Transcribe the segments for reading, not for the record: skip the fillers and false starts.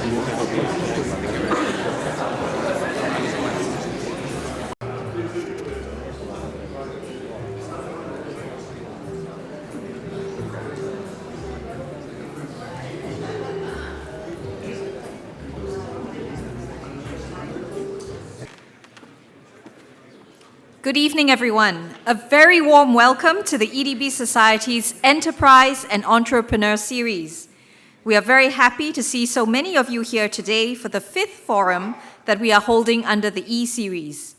Good evening, everyone. A very warm welcome to the EDB Society's Enterprise and Entrepreneur Series. We are very happy to see so many of you here today for the 5th forum that we are holding under the E-Series.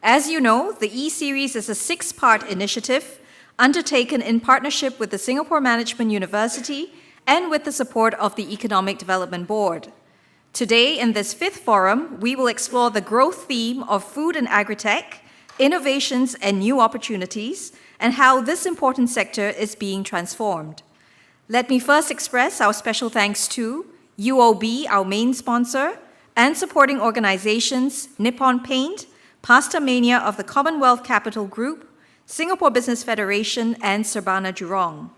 As you know, the E-Series is a 6-part initiative undertaken in partnership with the Singapore Management University and with the support of the Economic Development Board. Today, in this 5th forum, we will explore the growth theme of Food and Agritech, innovations and new opportunities, and how this important sector is being transformed. Let me first express our special thanks to UOB, our main sponsor, and supporting organizations Nippon Paint, Pasta Mania of the Commonwealth Capital Group, Singapore Business Federation, and Serbana Jurong.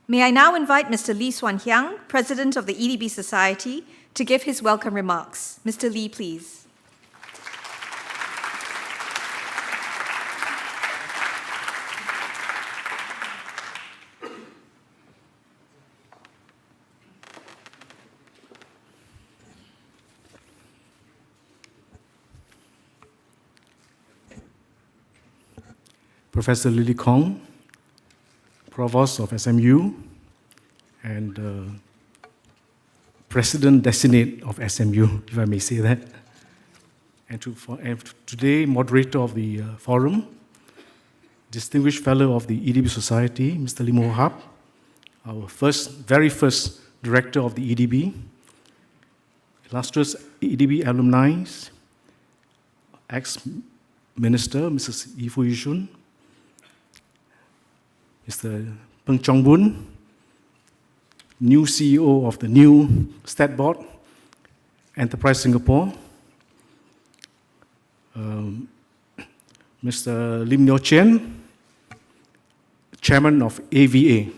May I now invite Mr. Lee Suan Hyang, President of the EDB Society, to give his welcome remarks. Mr. Lee, please. Professor Lily Kong, Provost of SMU, and President Designate of SMU, if I may say that. And today, moderator of the forum, Distinguished Fellow of the EDB Society, Mr. Lim Kok Thai, our very first Director of the EDB, illustrious EDB alumni, ex-Minister, Mrs. Yifu Yishun, Mr. Peng Chong Boon, new CEO of the new Stat Board, Enterprise Singapore, Mr. Lim Nyo Chien, Chairman of AVA.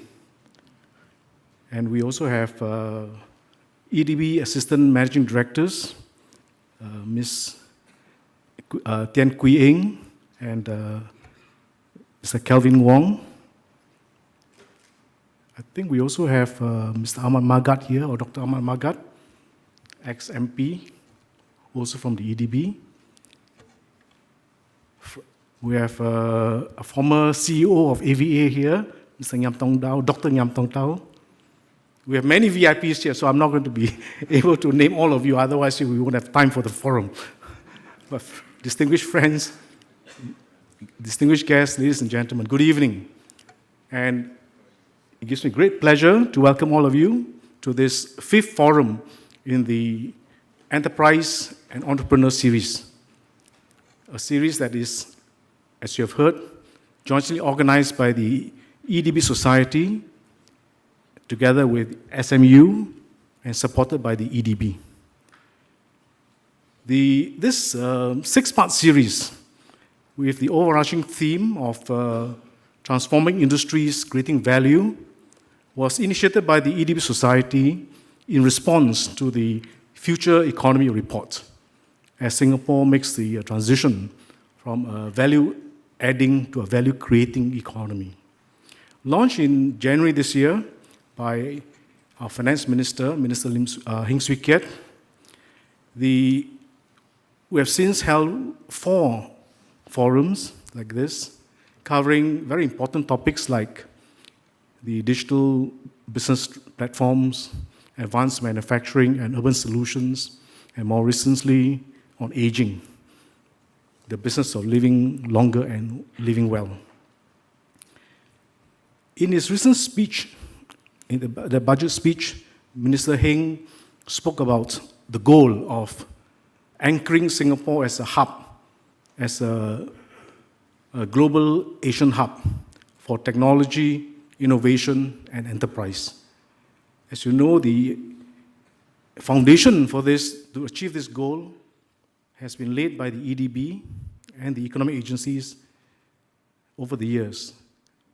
And we also have EDB Assistant Managing Directors, Ms. Tian Kui Eng and Mr. Kelvin Wong. I think we also have Mr. Ahmad Magat here, or Dr. Ahmad Magat, ex-MP, also from the EDB. We have a former CEO of AVA here, Mr. Nyam Tong Tao, Dr. Nyam Tong Tao. We have many VIPs here, so I'm not going to be able to name all of you, otherwise we won't have time for the forum. But distinguished friends, distinguished guests, ladies and gentlemen, good evening. And it gives me great pleasure to welcome all of you to this 5th forum in the Enterprise and Entrepreneur Series, a series that is, as you have heard, jointly organized by the EDB Society together with SMU and supported by the EDB. This 6-part series with the overarching theme of transforming industries, creating value, was initiated by the EDB Society in response to the Future Economy Report, as Singapore makes the transition from a value-adding to a value-creating economy. Launched in January this year by our Finance Minister, Minister Heng Swee Keat, we have since held 4 forums like this, covering very important topics like the digital business platforms, advanced manufacturing and urban solutions, and more recently on aging, the business of living longer and living well. In his recent speech, in the budget speech, Minister Heng spoke about the goal of anchoring Singapore as a hub, as a global Asian hub for technology, innovation, and enterprise. As you know, the foundation for this, to achieve this goal, has been laid by the EDB and the economic agencies over the years,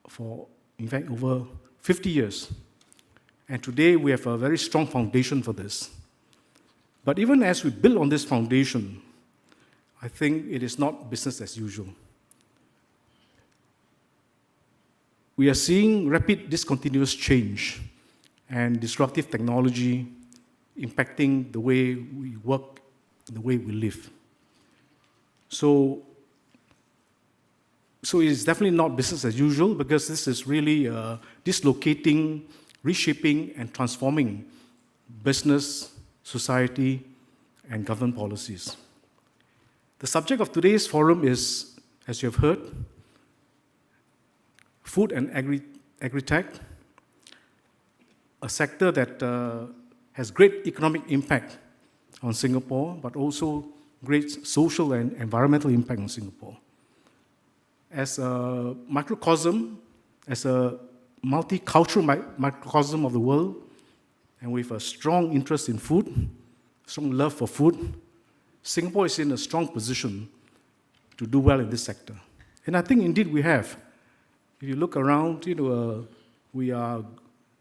for, in fact, over 50 years. And today, we have a very strong foundation for this. But even as we build on this foundation, I think it is not business as usual. We are seeing rapid discontinuous change and disruptive technology impacting the way we work, the way we live. So it is definitely not business as usual, because this is really dislocating, reshaping, and transforming business, society, and government policies. The subject of today's forum is, as you have heard, Food and Agritech, a sector that has great economic impact on Singapore, but also great social and environmental impact on Singapore. As a microcosm, as a multicultural microcosm of the world, and with a strong interest in food, strong love for food, Singapore is in a strong position to do well in this sector. And I think indeed we have. If you look around, we are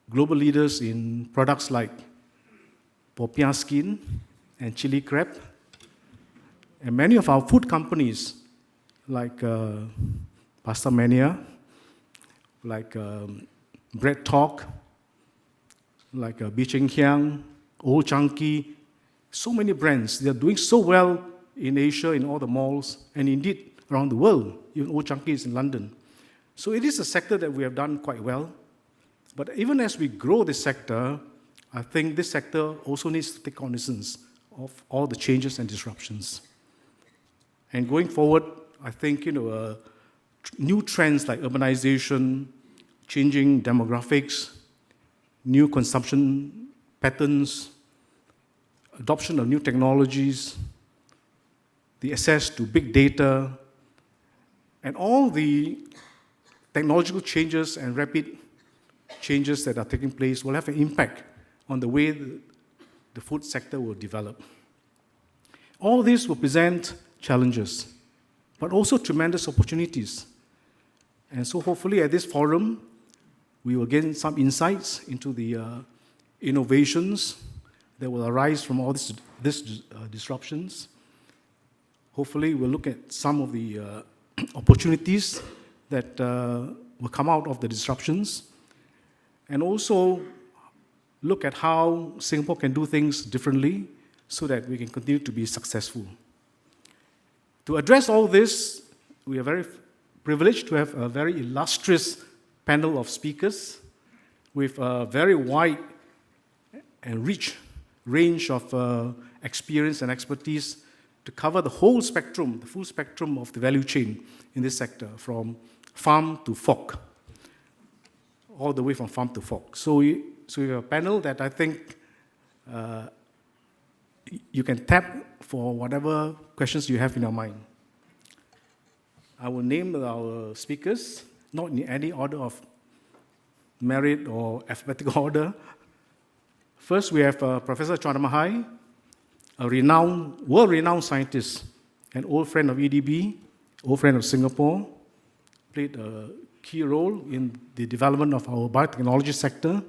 global leaders in products like popiah skin and chili crab. And many of our food companies, like Pasta Mania, like Bread Talk, like Bee Cheng Hiang, Old Chunky, so many brands. They are doing so well in Asia, in all the malls, and indeed around the world. Even Old Chunky is in London. So it is a sector that we have done quite well. But even as we grow this sector, I think this sector also needs to take cognizance of all the changes and disruptions. And going forward, I think new trends like urbanization, changing demographics, new consumption patterns, adoption of new technologies, the access to big data, and all the technological changes and rapid changes that are taking place will have an impact on the way the food sector will develop. All this will present challenges, but also tremendous opportunities. And so hopefully at this forum, we will gain some insights into the innovations that will arise from all these disruptions. Hopefully we'll look at some of the opportunities that will come out of the disruptions, and also look at how Singapore can do things differently so that we can continue to be successful. To address all this, we are very privileged to have a very illustrious panel of speakers with a very wide and rich range of experience and expertise to cover the whole spectrum, the full spectrum of the value chain in this sector, from farm to fork, all the way from farm to fork. So we have a panel that I think you can tap for whatever questions you have in your mind. I will name our speakers, not in any order of merit or alphabetical order. First, we have Professor Chua Nam Hai, a world-renowned scientist, an old friend of EDB, old friend of Singapore, played a key role in the development of our biotechnology sector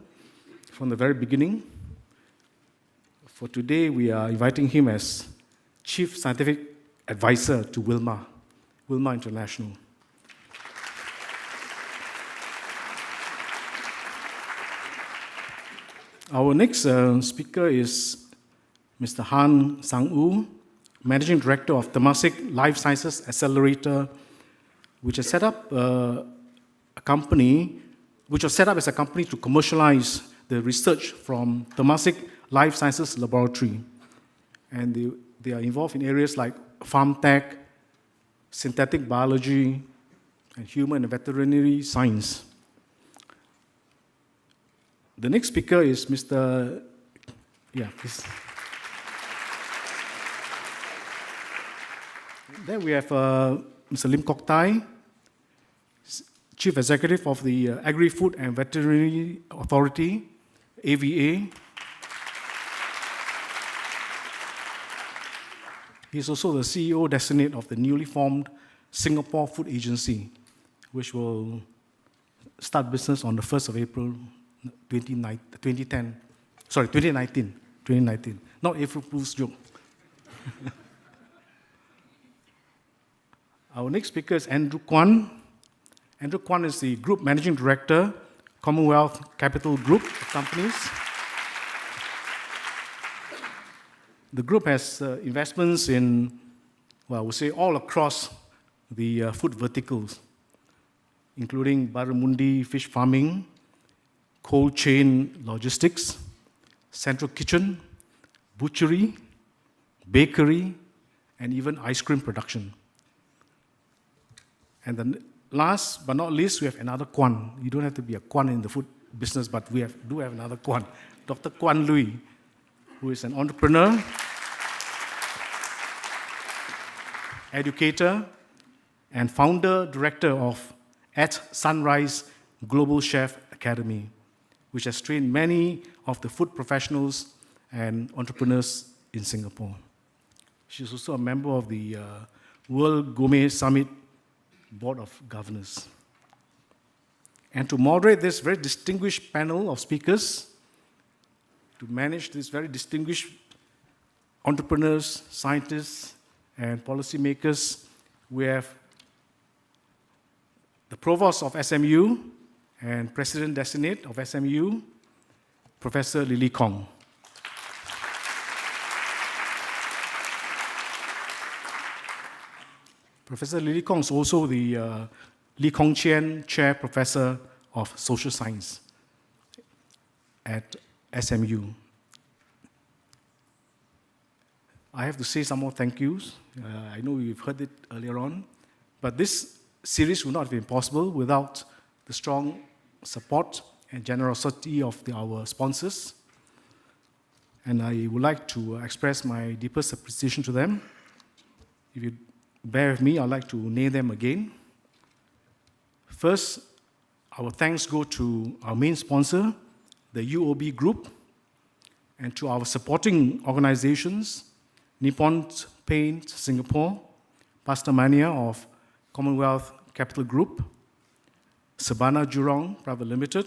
from the very beginning. For today, we are inviting him as Chief Scientific Advisor to Wilmar International. Our next speaker is Mr. Han Sang-woo, Managing Director of Temasek Lifesciences Accelerator, which has set up a company, which was set up as a company to commercialize the research from Temasek Lifesciences Laboratory. And they are involved in areas like farm tech, synthetic biology, and human and veterinary science. The next speaker is Mr. Yeah, please. Then we have Mr. Lim Kok Thai, Chief Executive of the AgriFood and Veterinary Authority, AVA. He's also the CEO designate of the newly formed Singapore Food Agency, which will start business on the 1st of April 2019. 2019. Not April Fool's joke. Our next speaker is Andrew Kwan. Andrew Kwan is the Group Managing Director, Commonwealth Capital Group of companies. The group has investments in, well, I would say all across the food verticals, including barramundi fish farming, cold chain logistics, central kitchen, butchery, bakery, and even ice cream production. And then last but not least, we have another Quan. You don't have to be a Quan in the food business, but we do have another Quan, Dr. Kwan Lui, who is an entrepreneur, educator, and founder-director of At-Sunrice GlobalChef Academy, which has trained many of the food professionals and entrepreneurs in Singapore. She's also a member of the World Gourmet Summit Board of Governors. And to moderate this very distinguished panel of speakers, to manage this very distinguished entrepreneurs, scientists, and policymakers, we have the Provost of SMU and President Designate of SMU, Professor Lim Kok. Professor Lim Kok is also the Lee Kong Chian Chair Professor of Social Science at SMU. I have to say some more thank yous. I know you've heard it earlier on, but this series would not have been possible without the strong support and generosity of our sponsors. And I would like to express my deepest appreciation to them. If you bear with me, I'd like to name them again. First, our thanks go to our main sponsor, the UOB Group, and to our supporting organizations, Nippon Paint Singapore, Pastamania of Commonwealth Capital Group, Sabana Jurong Private Limited,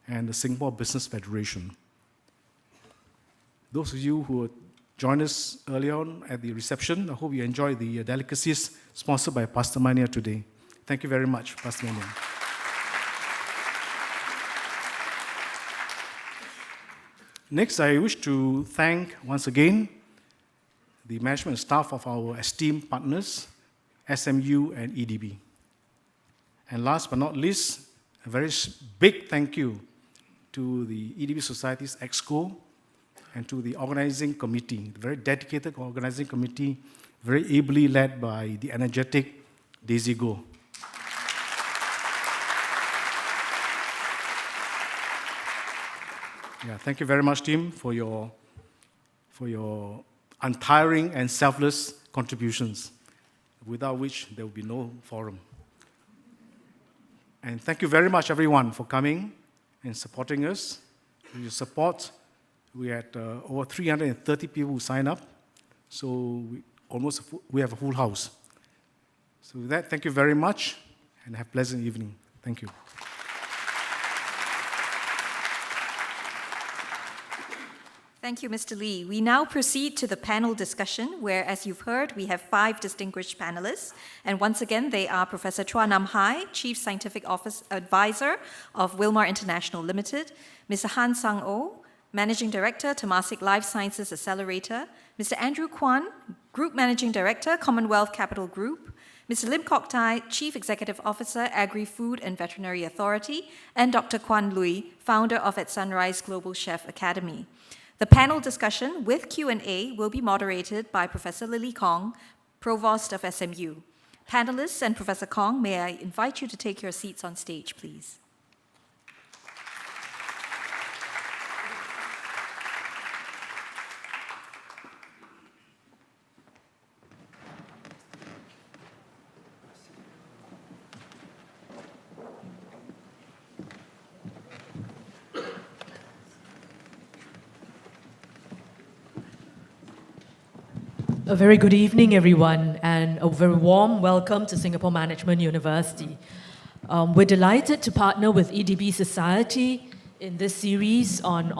and the Singapore Business Federation. Those of you who joined us early on at the reception, I hope you enjoyed the delicacies sponsored by Pastamania today. Thank you very much, Pastamania. Next, I wish to thank once again the management staff of our esteemed partners, SMU and EDB. And last but not least, a very big thank you to the EDB Society's Exco and to the organizing committee, the very dedicated organizing committee, very ably led by the energetic Daisy Go. Yeah, thank you very much, team, for your untiring and selfless contributions, without which there will be no forum. And thank you very much, everyone, for coming and supporting us. With your support, we had over 330 people who signed up, so we have a full house. So with that, thank you very much, and have a pleasant evening. Thank you. Thank you, Mr. Lee. We now proceed to the panel discussion, where, as you've heard, we have 5 distinguished panelists. And once again, they are Professor Chua Nam Hai, Chief Scientific Advisor of Wilmar International Limited, Mr. Han Sang-oh, Managing Director, Temasek Lifesciences Accelerator, Mr. Andrew Kwan, Group Managing Director, Commonwealth Capital Group, Mr. Lim Kok Thai, Chief Executive Officer, AgriFood and Veterinary Authority, and Dr. Kwan Lui, founder of At-Sunrice GlobalChef Academy. The panel discussion with Q&A will be moderated by Professor Lim Kok, Provost of SMU. Panelists and Professor Kong, may I invite you to take your seats on stage, please. A very good evening, everyone, and a very warm welcome to Singapore Management University. We're delighted to partner with EDB Society in this series on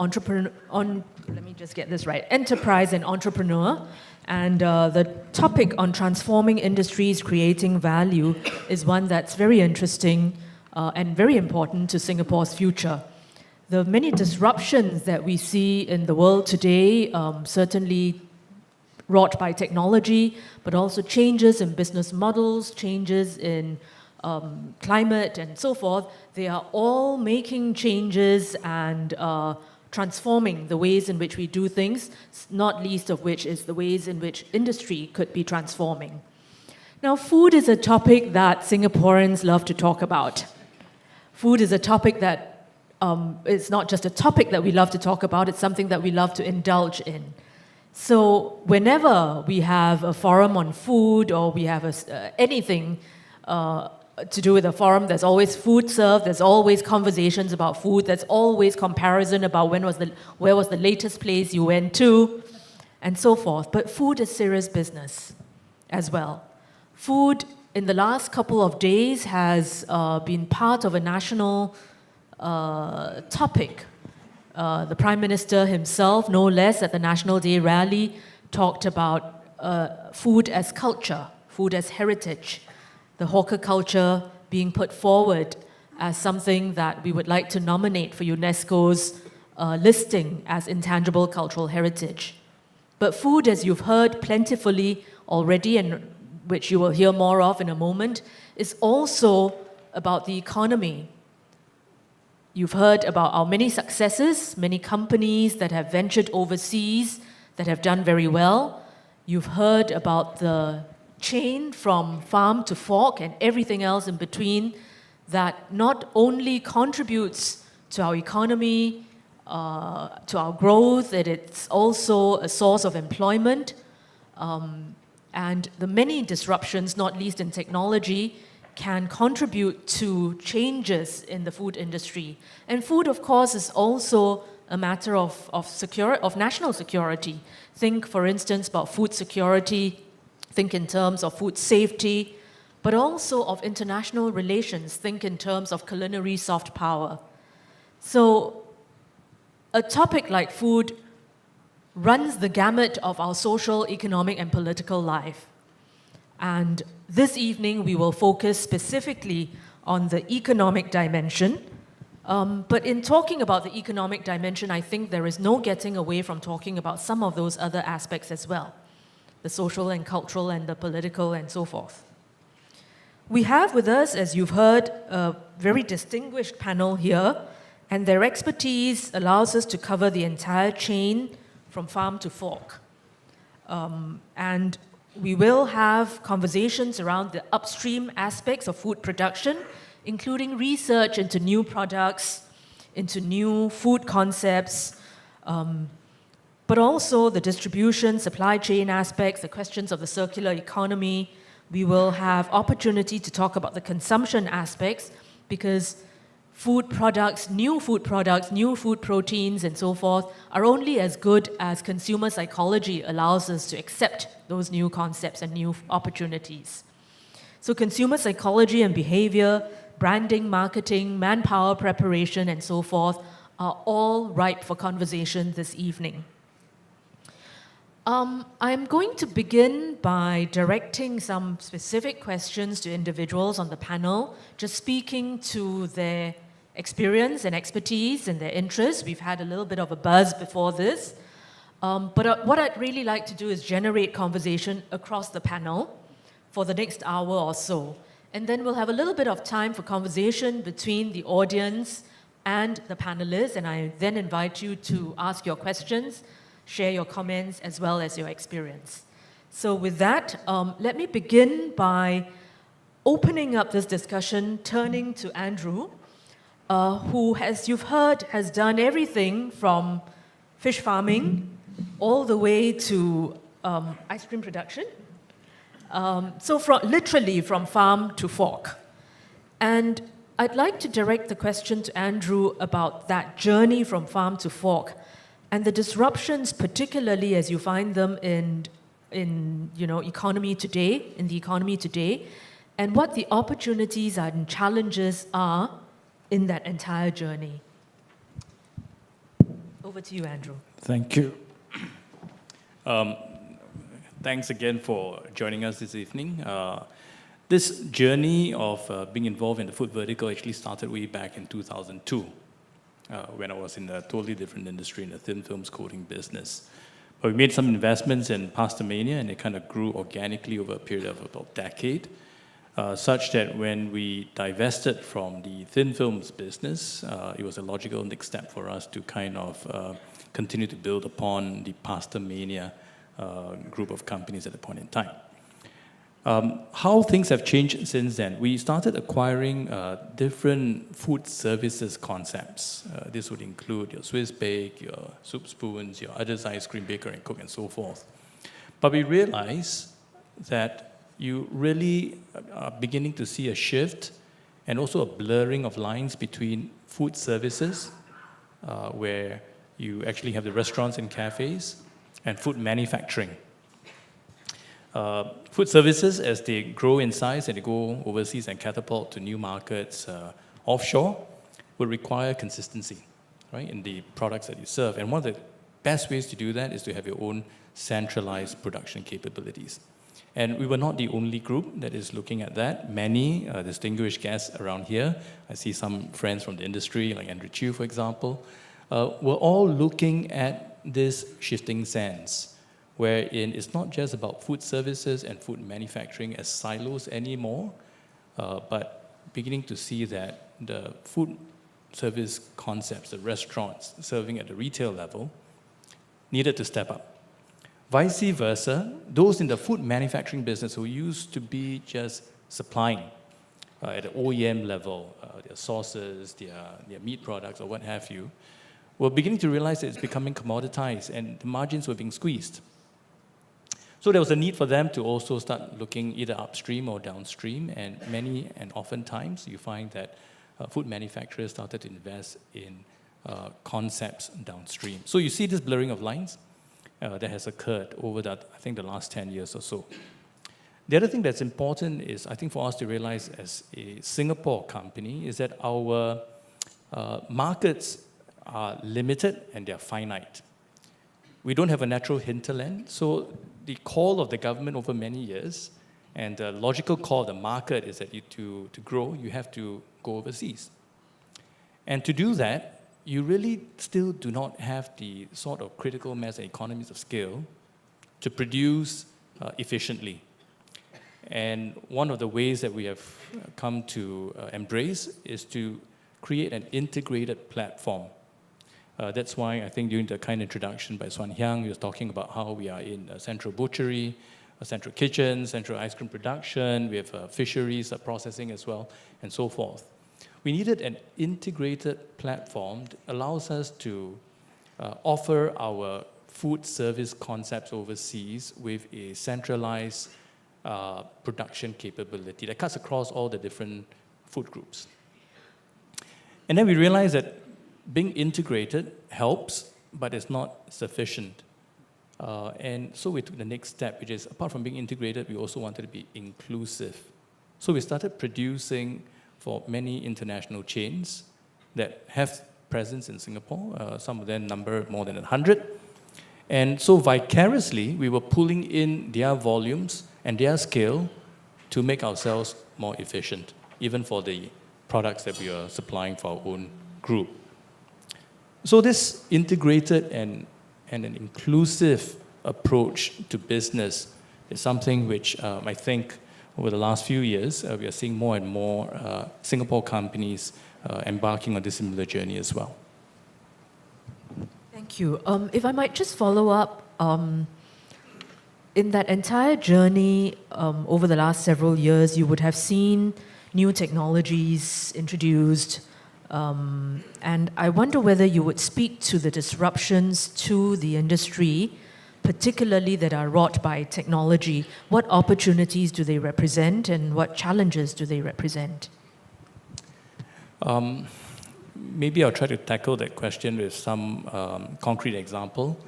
enterprise and entrepreneur. And the topic on transforming industries, creating value is one that's very interesting and very important to Singapore's future. The many disruptions that we see in the world today, certainly wrought by technology, but also changes in business models, changes in climate and so forth, they are all making changes and transforming the ways in which we do things, not least of which is the ways in which industry could be transforming. Now, food is a topic that Singaporeans love to talk about. Food is a topic that it's not just a topic that we love to talk about, it's something that we love to indulge in. So whenever we have a forum on food or we have anything to do with a forum, there's always food served, there's always conversations about food, there's always comparison about where was the latest place you went to, and so forth. But food is serious business as well. Food in the last couple of days has been part of a national topic. The Prime Minister himself, no less, at the National Day rally, talked about food as culture, food as heritage, the hawker culture being put forward as something that we would like to nominate for UNESCO's listing as intangible cultural heritage. But food, as you've heard plentifully already, and which you will hear more of in a moment, is also about the economy. You've heard about our many successes, many companies that have ventured overseas that have done very well. You've heard about the chain from farm to fork and everything else in between that not only contributes to our economy, to our growth, that it's also a source of employment, and the many disruptions, not least in technology, can contribute to changes in the food industry. And food, of course, is also a matter of national security. Think, for instance, about food security, think in terms of food safety, but also of international relations, think in terms of culinary soft power. So a topic like food runs the gamut of our social, economic, and political life. And this evening, we will focus specifically on the economic dimension. But in talking about the economic dimension, I think there is no getting away from talking about some of those other aspects as well, the social and cultural and the political and so forth. We have with us, as you've heard, a very distinguished panel here, and their expertise allows us to cover the entire chain from farm to fork. And we will have conversations around the upstream aspects of food production, including research into new products, into new food concepts, but also the distribution, supply chain aspects, the questions of the circular economy. We will have opportunity to talk about the consumption aspects, because food products, new food proteins and so forth are only as good as consumer psychology allows us to accept those new concepts and new opportunities. So consumer psychology and behavior, branding, marketing, manpower preparation and so forth are all ripe for conversation this evening. I'm going to begin by directing some specific questions to individuals on the panel, just speaking to their experience and expertise and their interests. We've had a little bit of a buzz before this. But what I'd really like to do is generate conversation across the panel for the next hour or so. And then we'll have a little bit of time for conversation between the audience and the panelists. And I then invite you to ask your questions, share your comments, as well as your experience. So with that, let me begin by opening up this discussion, turning to Andrew, who, as you've heard, has done everything from fish farming all the way to ice cream production. So literally from farm to fork. And I'd like to direct the question to Andrew about that journey from farm to fork and the disruptions, particularly as you find them in the economy today, and what the opportunities and challenges are in that entire journey. Over to you, Andrew. Thank you. Thanks again for joining us this evening. This journey of being involved in the food vertical actually started way back in 2002, when I was in a totally different industry in the thin films coating business. But we made some investments in Pastamania, and it kind of grew organically over a period of about a decade, such that when we divested from the thin films business, it was a logical next step for us to kind of continue to build upon the Pastamania group of companies at the point in time. How things have changed since then. We started acquiring different food services concepts. This would include your Swiss bake, your soup spoons, your others ice cream baker and cook, and so forth. But we realized that you really are beginning to see a shift and also a blurring of lines between food services, where you actually have the restaurants and cafes, and food manufacturing. Food services, as they grow in size and they go overseas and catapult to new markets offshore, will require consistency, right, in the products that you serve. And one of the best ways to do that is to have your own centralized production capabilities. And we were not the only group that is looking at that. Many distinguished guests around here, I see some friends from the industry, like Andrew Chu, for example, were all looking at this shifting sands, wherein it's not just about food services and food manufacturing as silos anymore, but beginning to see that the food service concepts, the restaurants serving at the retail level, needed to step up. Vice versa, those in the food manufacturing business who used to be just supplying at the OEM level, their sauces, their meat products, or what have you, were beginning to realize that it's becoming commoditized and the margins were being squeezed. So there was a need for them to also start looking either upstream or downstream, and many and oftentimes you find that food manufacturers started to invest in concepts downstream. So you see this blurring of lines that has occurred over I think the last 10 years or so. The other thing that's important is, I think, for us to realize as a Singapore company is that our markets are limited and they're finite. We don't have a natural hinterland, so the call of the government over many years and the logical call of the market is that to grow, you have to go overseas. And to do that, you really still do not have the sort of critical mass and economies of scale to produce efficiently. And one of the ways that we have come to embrace is to create an integrated platform. That's why I think during the kind introduction by Swan Hyang, we were talking about how we are in a central butchery, a central kitchen, central ice cream production, we have fisheries processing as well, and so forth. We needed an integrated platform that allows us to offer our food service concepts overseas with a centralized production capability that cuts across all the different food groups. And then we realized that being integrated helps, but it's not sufficient. And so we took the next step, which is, apart from being integrated, we also wanted to be inclusive. So we started producing for many international chains that have presence in Singapore. Some of them number more than 100. And so vicariously, we were pulling in their volumes and their scale to make ourselves more efficient, even for the products that we are supplying for our own group. So this integrated and an inclusive approach to business is something which I think over the last few years, we are seeing more and more Singapore companies embarking on this similar journey as well. Thank you. If I might just follow up, in that entire journey over the last several years, you would have seen new technologies introduced, and I wonder whether you would speak to the disruptions to the industry, particularly that are wrought by technology. What opportunities do they represent and what challenges do they represent? Maybe I'll try to tackle that question with some concrete example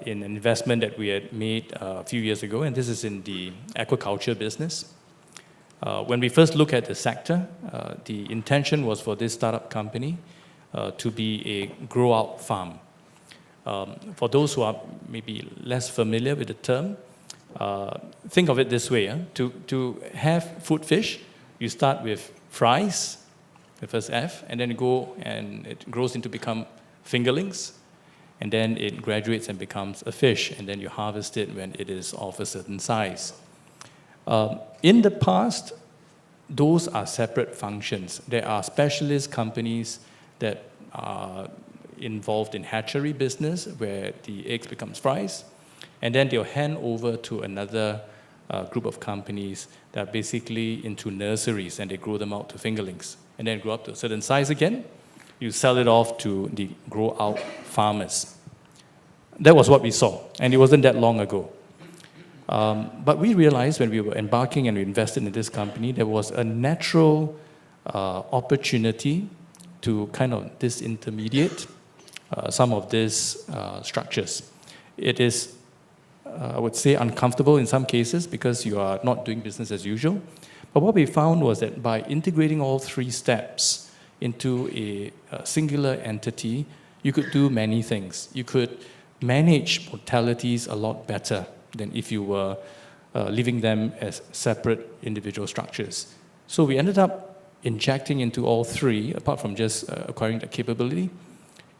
in an investment that we had made a few years ago, and this is in the aquaculture business. When we first look at the sector, the intention was for this startup company to be a grow-out farm. For those who are maybe less familiar with the term, think of it this way. To have food fish, you start with fries, the first F, and then you go and it grows into become fingerlings, and then it graduates and becomes a fish, and then you harvest it when it is of a certain size. In the past, those are separate functions. There are specialist companies that are involved in hatchery business where the eggs becomes fries, and then they'll hand over to another group of companies that are basically into nurseries, and they grow them out to fingerlings, and then grow up to a certain size again. You sell it off to the grow-out farmers. That was what we saw, and it wasn't that long ago. But we realized when we were embarking and we invested in this company, there was a natural opportunity to kind of disintermediate some of these structures. It is, I would say, uncomfortable in some cases because you are not doing business as usual. But what we found was that by integrating all three steps into a singular entity, you could do many things. You could manage mortalities a lot better than if you were leaving them as separate individual structures. So we ended up injecting into all three, apart from just acquiring the capability,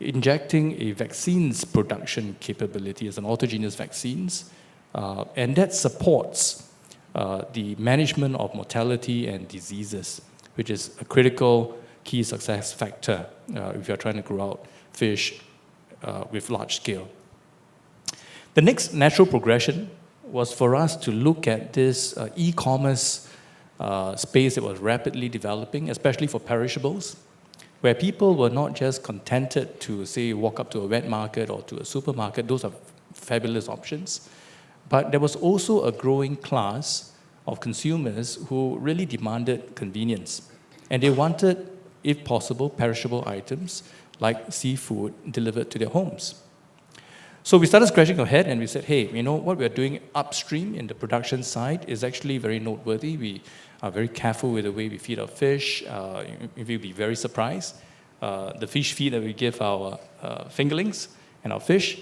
injecting a vaccines production capability as an autogenous vaccines, and that supports the management of mortality and diseases, which is a critical key success factor if you're trying to grow out fish with large scale. The next natural progression was for us to look at this e-commerce space that was rapidly developing, especially for perishables, where people were not just contented to, say, walk up to a wet market or to a supermarket. Those are fabulous options. But there was also a growing class of consumers who really demanded convenience. And they wanted, if possible, perishable items like seafood delivered to their homes. So we started scratching our head and we said, hey, you know, what we're doing upstream in the production side is actually very noteworthy. We are very careful with the way we feed our fish. You'll be very surprised. The fish feed that we give our fingerlings and our fish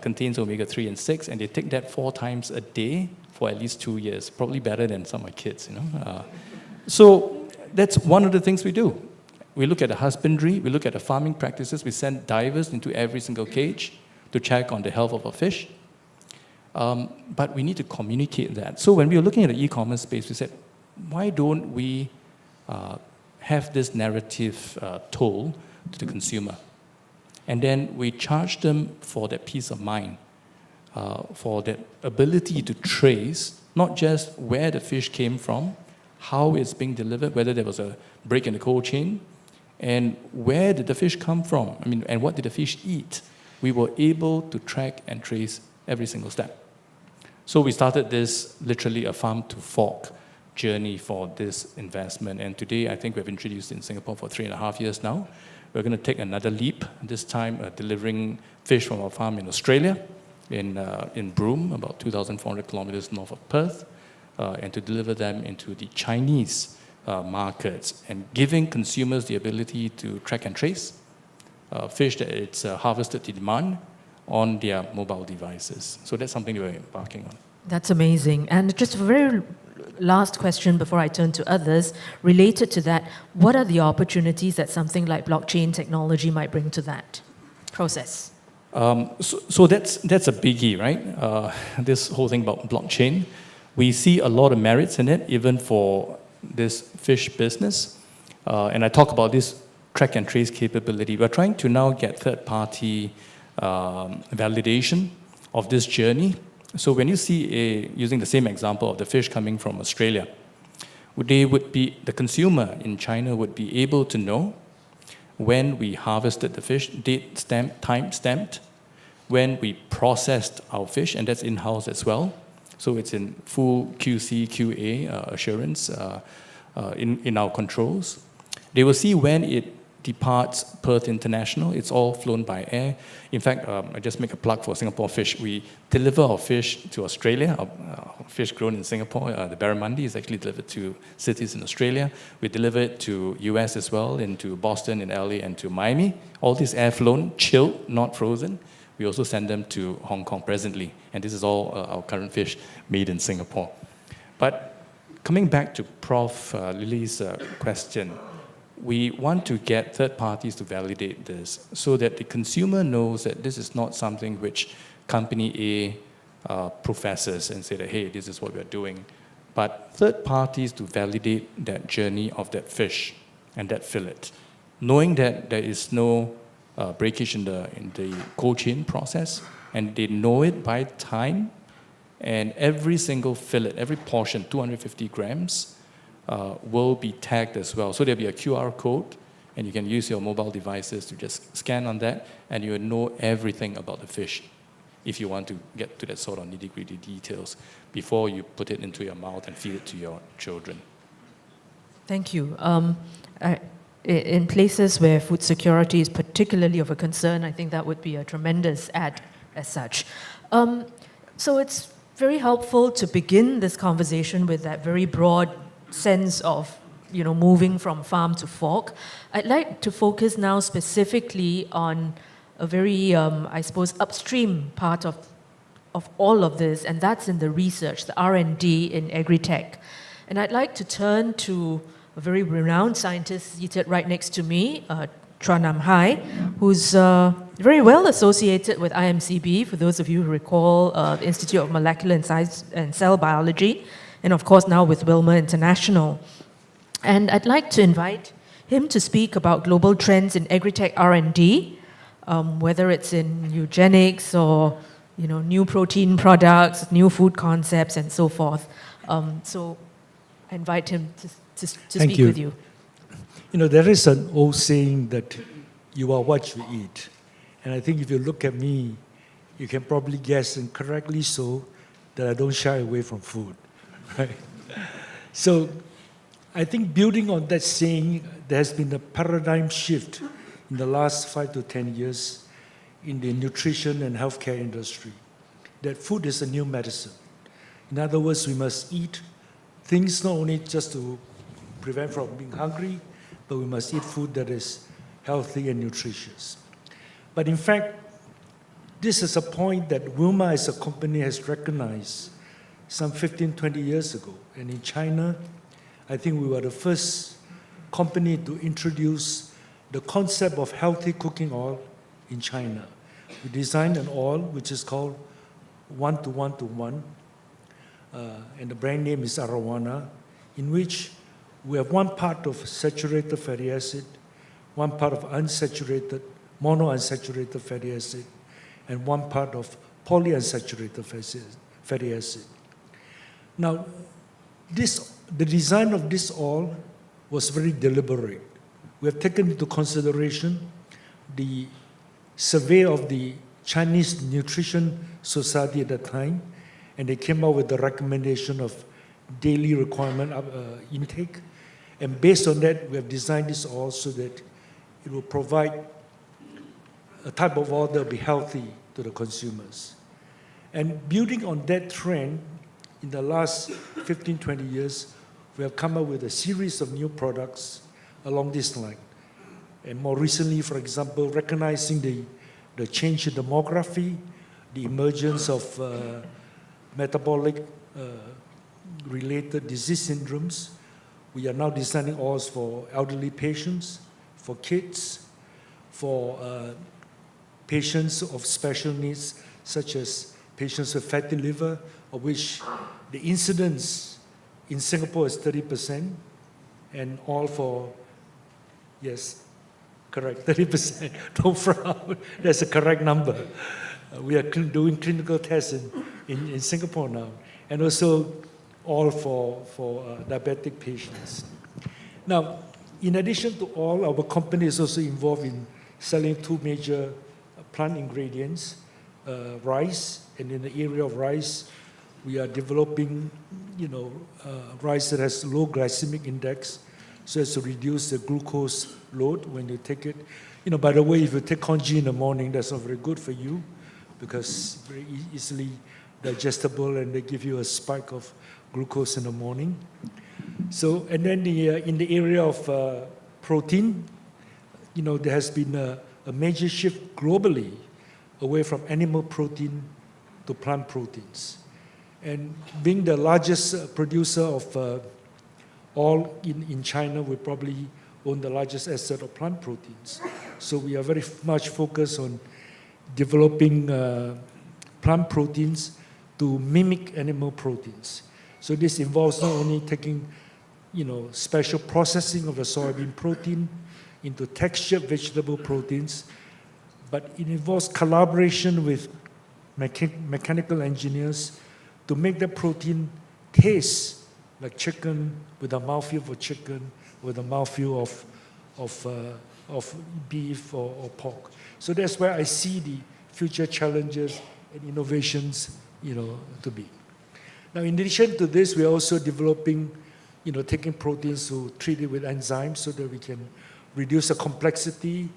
contains omega-3 and 6, and they take that 4 times a day for at least 2 years, probably better than some of my kids, you know. So that's one of the things we do. We look at the husbandry, we look at the farming practices, we send divers into every single cage to check on the health of our fish. But we need to communicate that. So when we were looking at the e-commerce space, we said, why don't we have this narrative told to the consumer? And then we charge them for that peace of mind, for that ability to trace not just where the fish came from, how it's being delivered, whether there was a break in the cold chain, and where did the fish come from? I mean, and what did the fish eat? We were able to track and trace every single step. So we started this literally a farm to fork journey for this investment. And today, I think we've introduced it in Singapore for 3.5 years now. We're going to take another leap, this time delivering fish from our farm in Australia, in Broome, about 2,400 kilometers north of Perth, and to deliver them into the Chinese markets, and giving consumers the ability to track and trace fish that it's harvested to demand on their mobile devices. So that's something we're embarking on. That's amazing. And just a very last question before I turn to others, related to that, what are the opportunities that something like blockchain technology might bring to that process? So that's a biggie, right? This whole thing about blockchain. We see a lot of merits in it, even for this fish business. And I talk about this track and trace capability. We're trying to now get third-party validation of this journey. So when you see using the same example of the fish coming from Australia, the consumer in China would be able to know when we harvested the fish, date stamped, time stamped, when we processed our fish, and that's in-house as well. So it's in full QC, QA assurance in our controls. They will see when it departs Perth International. It's all flown by air. In fact, I just make a plug for Singapore Fish. We deliver our fish to Australia. Our fish grown in Singapore, the barramundi, is actually delivered to cities in Australia. We deliver it to US as well, into Boston, in LA, and to Miami. All this air flown, chilled, not frozen. We also send them to Hong Kong presently, and this is all our current fish made in Singapore. But coming back to Prof. Lily's question, we want to get third parties to validate this so that the consumer knows that this is not something which company A professes and say that, hey, this is what we're doing. But third parties to validate that journey of that fish and that fillet, knowing that there is no breakage in the cold chain process, and they know it by time, and every single fillet, every portion, 250 grams, will be tagged as well. So there'll be a QR code, and you can use your mobile devices to just scan on that, and you will know everything about the fish if you want to get to that sort of nitty-gritty details before you put it into your mouth and feed it to your children. Thank you. In places where food security is particularly of a concern, I think that would be a tremendous add as such. So it's very helpful to begin this conversation with that very broad sense of, moving from farm to fork. I'd like to focus now specifically on a very, upstream part of all of this, and that's in the research, the R&D in Agritech. And I'd like to turn to a very renowned scientist seated right next to me, Chua Nam Hai, who's very well associated with IMCB, for those of you who recall, the Institute of Molecular and Cell Biology, and of course now with Wilmar International. And I'd like to invite him to speak about global trends in Agritech R&D, whether it's in eugenics or new protein products, new food concepts, and so forth. So I invite him to speak with you. There is an old saying that you are what you eat. And I think if you look at me, you can probably guess, and correctly so, that I don't shy away from food. Right? So I think building on that saying, there has been a paradigm shift in the last 5 to 10 years in the nutrition and healthcare industry, that food is a new medicine. In other words, we must eat things not only just to prevent from being hungry, but we must eat food that is healthy and nutritious. But in fact, this is a point that Wilmar as a company has recognized some 15, 20 years ago. And in China, I think we were the first company to introduce the concept of healthy cooking oil in China. We designed an oil which is called 1:1:1, and the brand name is Arowana, in which we have one part of saturated fatty acid, one part of monounsaturated fatty acid, and one part of polyunsaturated fatty acid. Now, the design of this oil was very deliberate. We have taken into consideration the survey of the Chinese Nutrition Society at that time, and they came out with the recommendation of daily requirement intake. And based on that, we have designed this oil so that it will provide a type of oil that will be healthy to the consumers. And building on that trend, in the last 15, 20 years, we have come up with a series of new products along this line. And more recently, for example, recognizing the change in demography, the emergence of metabolic related disease syndromes, we are now designing oils for elderly patients, for kids, for patients of special needs, such as patients with fatty liver, of which the incidence in Singapore is 30%, and all for, yes, correct, 30%. Don't frown, that's a correct number. We are doing clinical tests in Singapore now, and also all for diabetic patients. Now, in addition to all, our company is also involved in selling two major plant ingredients, rice, and in the area of rice, we are developing, rice that has low glycemic index, so as to reduce the glucose load when you take it. By the way, if you take congee in the morning, that's not very good for you, because very easily digestible, and they give you a spike of glucose in the morning. So, and then in the area of protein, there has been a major shift globally away from animal protein to plant proteins. And being the largest producer of oil in China, we probably own the largest asset of plant proteins. So we are very much focused on developing plant proteins to mimic animal proteins. So this involves not only taking, special processing of the soybean protein into textured vegetable proteins, but it involves collaboration with mechanical engineers to make the protein taste like chicken, with a mouthfeel for chicken, with a mouthfeel of beef or pork. So that's where I see the future challenges and innovations, to be. Now, in addition to this, we're also developing, taking proteins to treat it with enzymes so that we can reduce the complexity,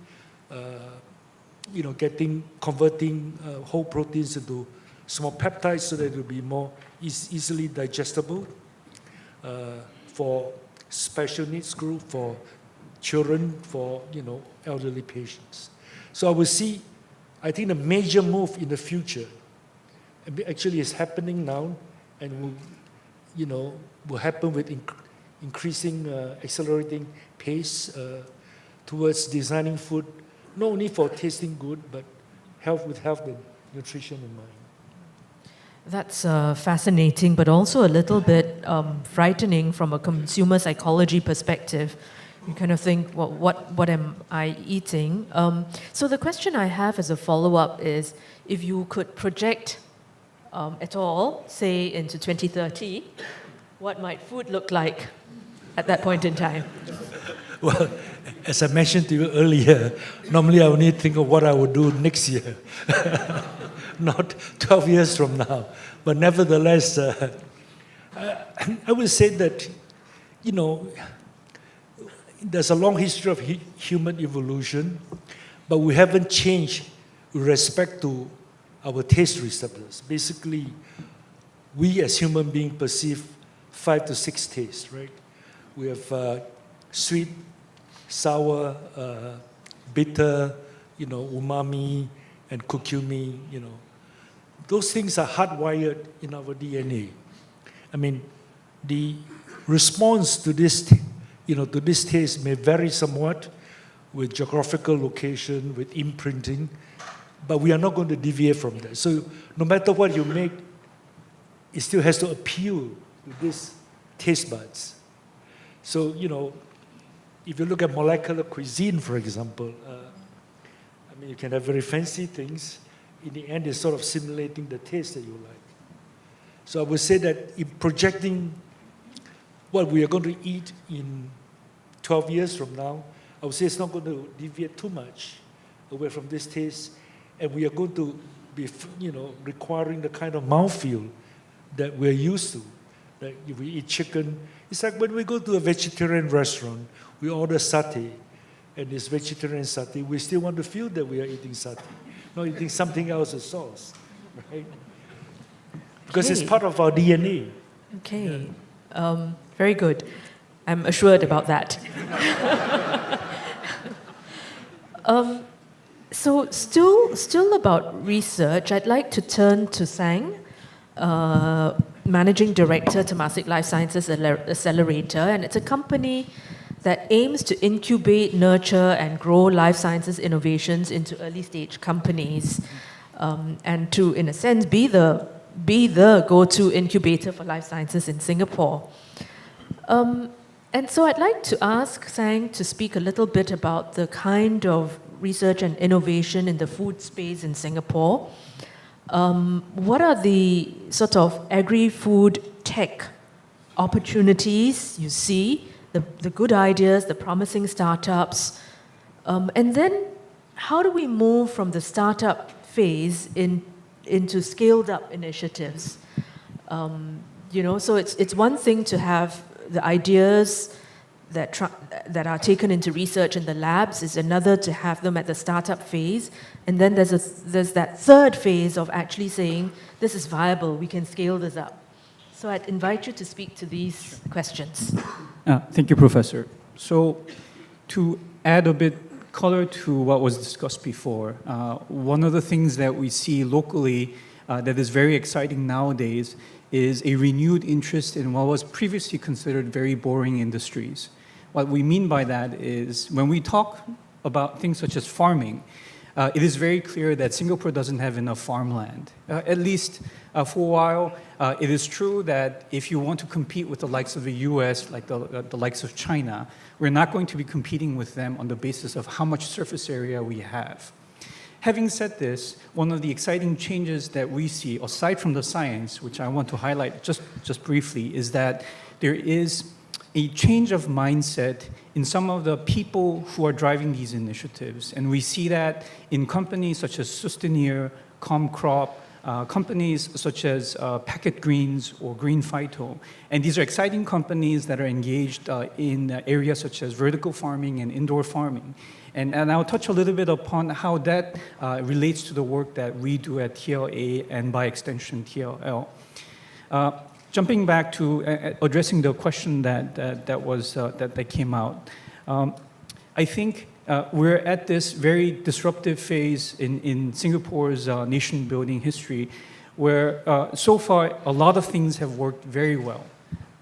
converting whole proteins into small peptides so that it will be more easily digestible for special needs group, for children, for elderly patients. So I think the major move in the future, actually is happening now, and will happen with increasing, accelerating pace towards designing food, not only for tasting good, but with health and nutrition in mind. That's fascinating, but also a little bit frightening from a consumer psychology perspective. You kind of think, well, what am I eating? So the question I have as a follow-up is, if you could project at all, say into 2030, what might food look like at that point in time? Well, as I mentioned to you earlier, normally I only think of what I would do next year, not 12 years from now. But nevertheless, I would say that, there's a long history of human evolution, but we haven't changed with respect to our taste receptors. Basically, we as human beings perceive 5 to 6 tastes, right? We have sweet, sour, bitter, umami, and kurkumi, Those things are hardwired in our DNA. I mean, the response to this, to this taste may vary somewhat with geographical location, with imprinting, but we are not going to deviate from that. So no matter what you make, it still has to appeal to these taste buds. So, if you look at molecular cuisine, for example, you can have very fancy things. In the end, it's sort of simulating the taste that you like. So I would say that in projecting what we are going to eat in 12 years from now, I would say it's not going to deviate too much away from this taste, and we are going to be, requiring the kind of mouthfeel that we're used to. Like if we eat chicken, it's like when we go to a vegetarian restaurant, we order satay, and it's vegetarian satay, we still want to feel that we are eating satay, not eating something else as sauce, right? Because it's part of our DNA. Okay, very good. I'm assured about that. So still about research, I'd like to turn to Sang, Managing Director, Temasek Lifesciences Accelerator, and it's a company that aims to incubate, nurture, and grow life sciences innovations into early stage companies, and to, in a sense, be the go-to incubator for life sciences in Singapore. And so I'd like to ask Sang to speak a little bit about the kind of research and innovation in the food space in Singapore. What are the sort of agri-food tech opportunities you see, the good ideas, the promising startups, and then how do we move from the startup phase into scaled-up initiatives? So it's one thing to have the ideas that are taken into research in the labs, is another to have them at the startup phase, and then there's that third phase of actually saying, this is viable, we can scale this up. So I'd invite you to speak to these questions. Thank you, Professor. So to add a bit color to what was discussed before. One of the things that we see locally that is very exciting nowadays is a renewed interest in what was previously considered very boring industries. What we mean by that is when we talk about things such as farming, it is very clear that Singapore doesn't have enough farmland. At least for a while, it is true that if you want to compete with the likes of the US, like the likes of China, we're not going to be competing with them on the basis of how much surface area we have. Having said this, one of the exciting changes that we see, aside from the science, which I want to highlight just briefly, is that there is a change of mindset in some of the people who are driving these initiatives. And we see that in companies such as Sustaneer, Comcrop, companies such as Packet Greens or Green Phyto. And these are exciting companies that are engaged in areas such as vertical farming and indoor farming. And I'll touch a little bit upon how that relates to the work that we do at TLA and by extension TLL. Jumping back to addressing the question that came out, I think we're at this very disruptive phase in Singapore's nation-building history, where so far a lot of things have worked very well.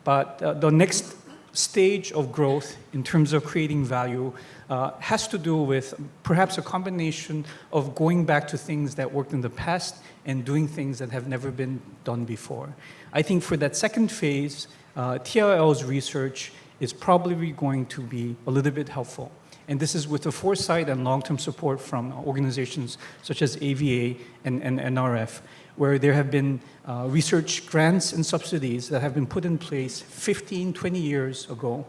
But the next stage of growth in terms of creating value has to do with perhaps a combination of going back to things that worked in the past and doing things that have never been done before. I think for that second phase, TLL's research is probably going to be a little bit helpful. And this is with the foresight and long-term support from organizations such as AVA and NRF, where there have been research grants and subsidies that have been put in place 15, 20 years ago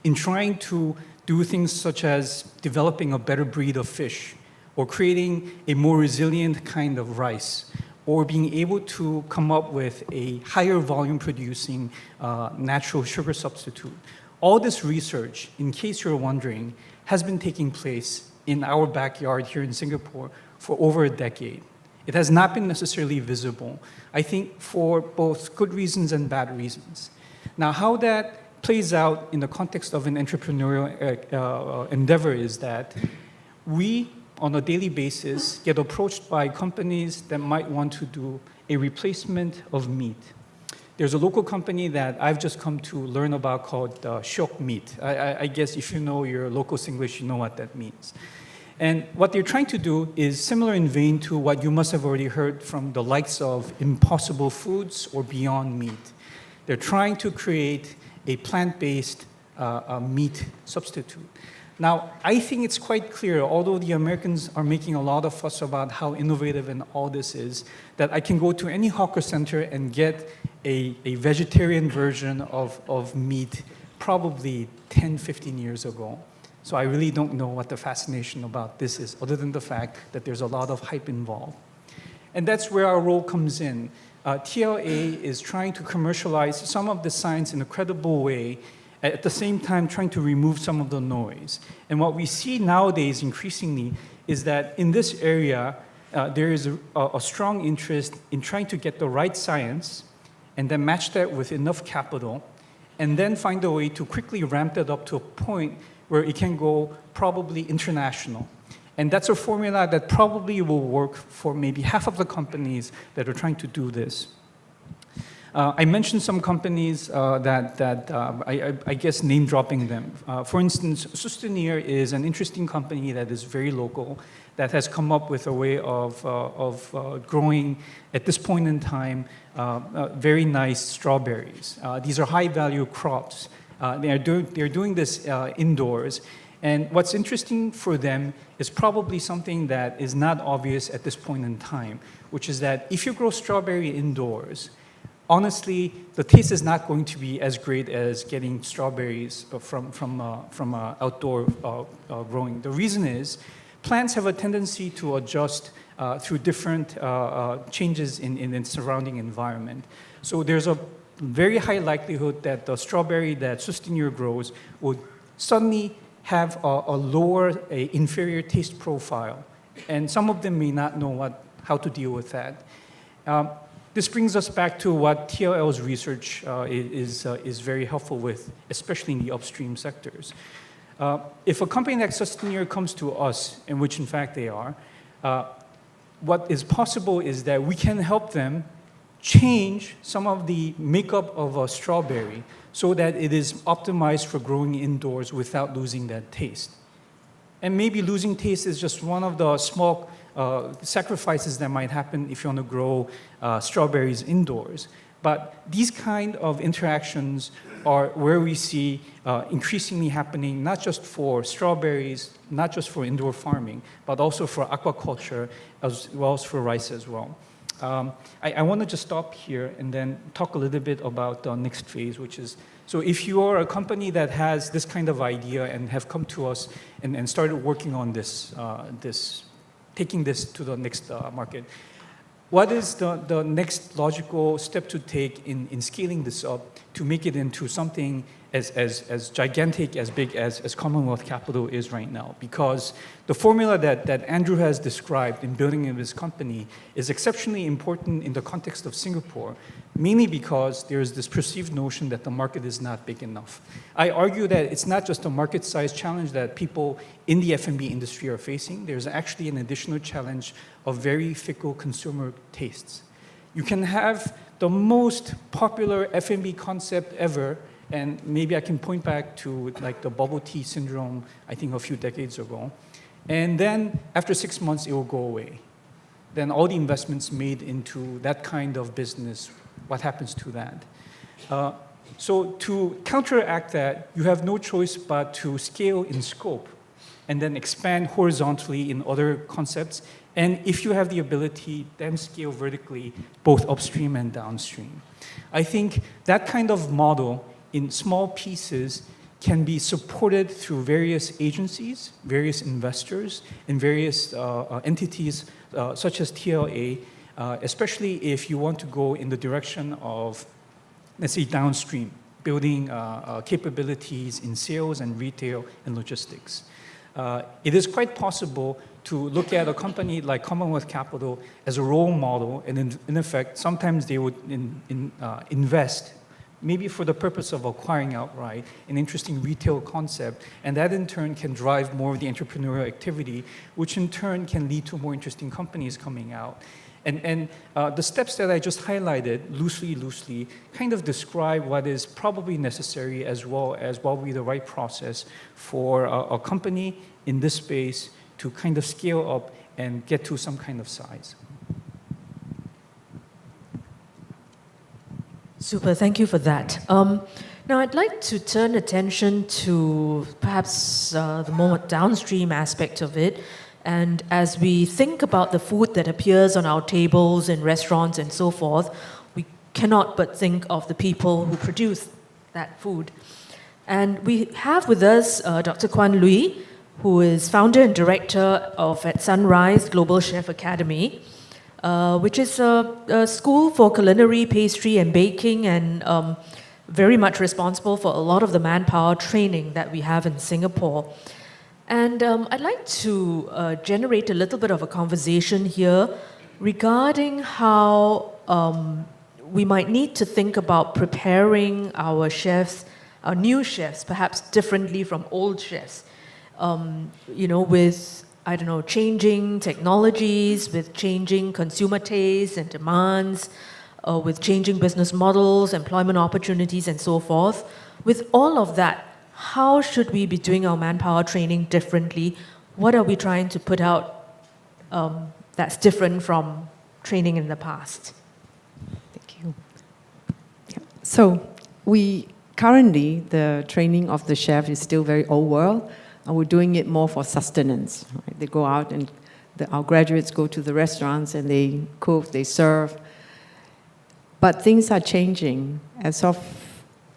in trying to do things such as developing a better breed of fish, or creating a more resilient kind of rice, or being able to come up with a higher volume producing natural sugar substitute. All this research, in case you're wondering, has been taking place in our backyard here in Singapore for over a decade. It has not been necessarily visible, I think, for both good reasons and bad reasons. Now, how that plays out in the context of an entrepreneurial endeavor is that we, on a daily basis, get approached by companies that might want to do a replacement of meat. There's a local company that I've just come to learn about called Shiok Meat. I guess if you know your local Singlish, you know what that means. And what they're trying to do is similar in vein to what you must have already heard from the likes of Impossible Foods or Beyond Meat. They're trying to create a plant-based meat substitute. Now, I think it's quite clear, although the Americans are making a lot of fuss about how innovative and all this is, that I can go to any hawker center and get a vegetarian version of meat probably 10, 15 years ago. So I really don't know what the fascination about this is, other than the fact that there's a lot of hype involved. And that's where our role comes in. TLA is trying to commercialize some of the science in a credible way, at the same time trying to remove some of the noise. And what we see nowadays increasingly is that in this area, there is a strong interest in trying to get the right science and then match that with enough capital, and then find a way to quickly ramp that up to a point where it can go probably international. And that's a formula that probably will work for maybe half of the companies that are trying to do this. I mentioned some companies I guess name dropping them. For instance, Sustaneer is an interesting company that is very local, that has come up with a way of growing, at this point in time, very nice strawberries. These are high value crops. They're doing this indoors. And what's interesting for them is probably something that is not obvious at this point in time, which is that if you grow strawberry indoors, honestly, the taste is not going to be as great as getting strawberries from outdoor growing. The reason is plants have a tendency to adjust through different changes in its surrounding environment. So there's a very high likelihood that the strawberry that Sustaneer grows would suddenly have a lower, inferior taste profile. And some of them may not know how to deal with that. This brings us back to what TLL's research is very helpful with, especially in the upstream sectors. If a company like Sustainer comes to us, in which in fact they are, what is possible is that we can help them change some of the makeup of a strawberry so that it is optimized for growing indoors without losing that taste. And maybe losing taste is just one of the small sacrifices that might happen if you want to grow strawberries indoors. But these kind of interactions are where we see increasingly happening, not just for strawberries, not just for indoor farming, but also for aquaculture, as well as for rice as well. I want to just stop here and then talk a little bit about the next phase, which is, so if you are a company that has this kind of idea and have come to us and started working on this, taking this to the next market, what is the next logical step to take in scaling this up to make it into something as gigantic, as big as Commonwealth Capital is right now? Because the formula that Andrew has described in building his company is exceptionally important in the context of Singapore, mainly because there's this perceived notion that the market is not big enough. I argue that it's not just a market size challenge that people in the F&B industry are facing. There's actually an additional challenge of very fickle consumer tastes. You can have the most popular F&B concept ever, and maybe I can point back to like the bubble tea syndrome, I think a few decades ago. And then after 6 months, it will go away. Then all the investments made into that kind of business, what happens to that? So to counteract that, you have no choice but to scale in scope and then expand horizontally in other concepts. And if you have the ability, then scale vertically, both upstream and downstream. I think that kind of model in small pieces can be supported through various agencies, various investors, and various entities such as TLA, especially if you want to go in the direction of, let's say, downstream, building capabilities in sales and retail and logistics. It is quite possible to look at a company like Commonwealth Capital as a role model, and in effect, sometimes they would invest maybe for the purpose of acquiring outright an interesting retail concept, and that in turn can drive more of the entrepreneurial activity, which in turn can lead to more interesting companies coming out. And the steps that I just highlighted, loosely, kind of describe what is probably necessary as well as what will be the right process for a company in this space to kind of scale up and get to some kind of size. Super, thank you for that. Now I'd like to turn attention to perhaps the more downstream aspect of it. And as we think about the food that appears on our tables in restaurants and so forth, we cannot but think of the people who produce that food. And we have with us Dr. Kwan Lui, who is founder and director of At-Sunrice GlobalChef Academy, which is a school for culinary, pastry, and baking, and very much responsible for a lot of the manpower training that we have in Singapore. And I'd like to generate a little bit of a conversation here regarding how we might need to think about preparing our chefs, our new chefs, perhaps differently from old chefs, with, changing technologies, with changing consumer tastes and demands, with changing business models, employment opportunities, and so forth. With all of that, how should we be doing our manpower training differently? What are we trying to put out that's different from training in the past? Thank you. Yeah. So currently, the training of the chef is still very old world, and we're doing it more for sustenance. Right? They go out and our graduates go to the restaurants and they cook, they serve. But things are changing.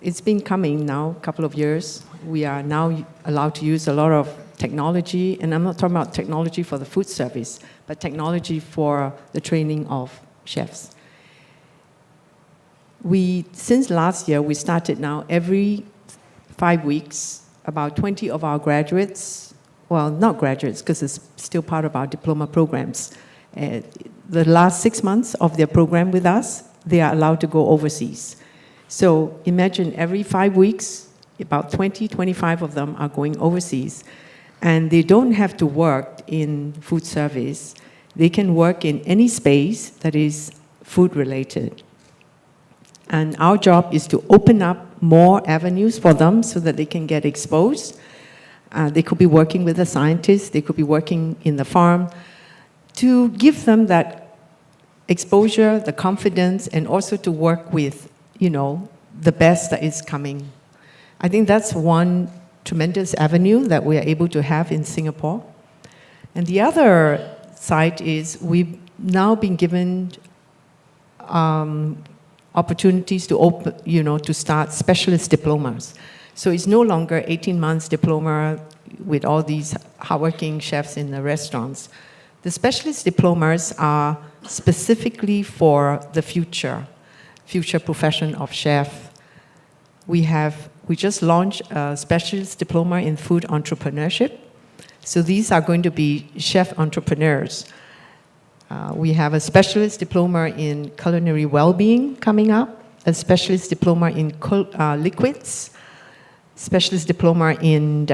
It's been coming now a couple of years. We are now allowed to use a lot of technology, and I'm not talking about technology for the food service, but technology for the training of chefs. Since last year, we started now every 5 weeks, about 20 of our graduates, well, not graduates, because it's still part of our diploma programs. The last 6 months of their program with us, they are allowed to go overseas. So imagine every 5 weeks, about 20, 25 of them are going overseas. And they don't have to work in food service. They can work in any space that is food related. And our job is to open up more avenues for them so that they can get exposed. They could be working with a scientist, they could be working in the farm, to give them that exposure, the confidence, and also to work with, the best that is coming. I think that's one tremendous avenue that we are able to have in Singapore. And the other side is we've now been given opportunities to open, to start specialist diplomas. So it's no longer 18 months diploma with all these hardworking chefs in the restaurants. The specialist diplomas are specifically for the future profession of chef. We just launched a specialist diploma in food entrepreneurship. So these are going to be chef entrepreneurs. We have a specialist diploma in culinary well-being coming up, a specialist diploma in liquids, specialist diploma in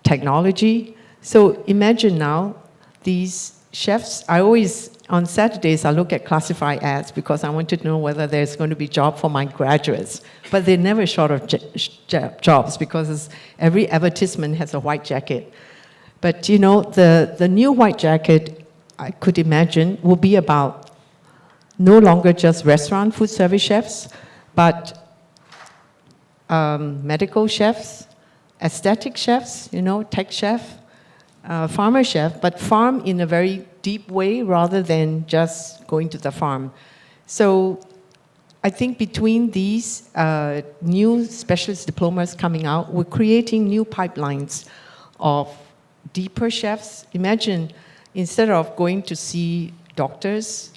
technology. So imagine now, these chefs, on Saturdays, I look at classified ads because I want to know whether there's going to be a job for my graduates. But they're never short of jobs because every advertisement has a white jacket. But the new white jacket, I could imagine, will be about no longer just restaurant food service chefs, but medical chefs, aesthetic chefs, tech chef, farmer chef, but farm in a very deep way rather than just going to the farm. So I think between these new specialist diplomas coming out, we're creating new pipelines of deeper chefs. Imagine, instead of going to see doctors,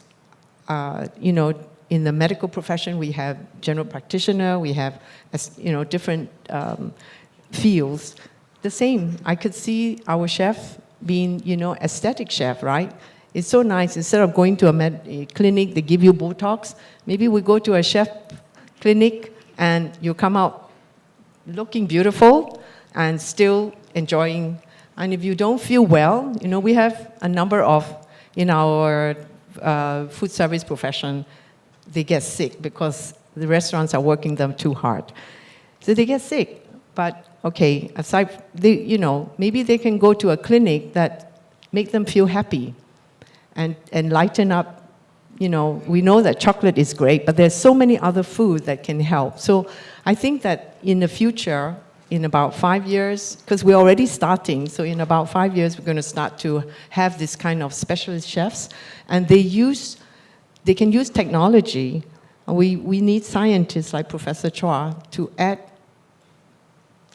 in the medical profession, we have general practitioner, we have, different fields. The same, I could see our chef being, aesthetic chef, right? It's so nice. Instead of going to a clinic, they give you Botox. Maybe we go to a chef clinic and you come out looking beautiful and still enjoying. And if you don't feel well, we have a number of, in our food service profession, they get sick because the restaurants are working them too hard. So they get sick. But okay, aside, maybe they can go to a clinic that make them feel happy and lighten up. We know that chocolate is great, but there's so many other foods that can help. So I think that in the future, in about 5 years, because we're already starting, so in about 5 years, we're going to start to have this kind of specialist chefs, and they can use technology. We need scientists like Professor Chua to add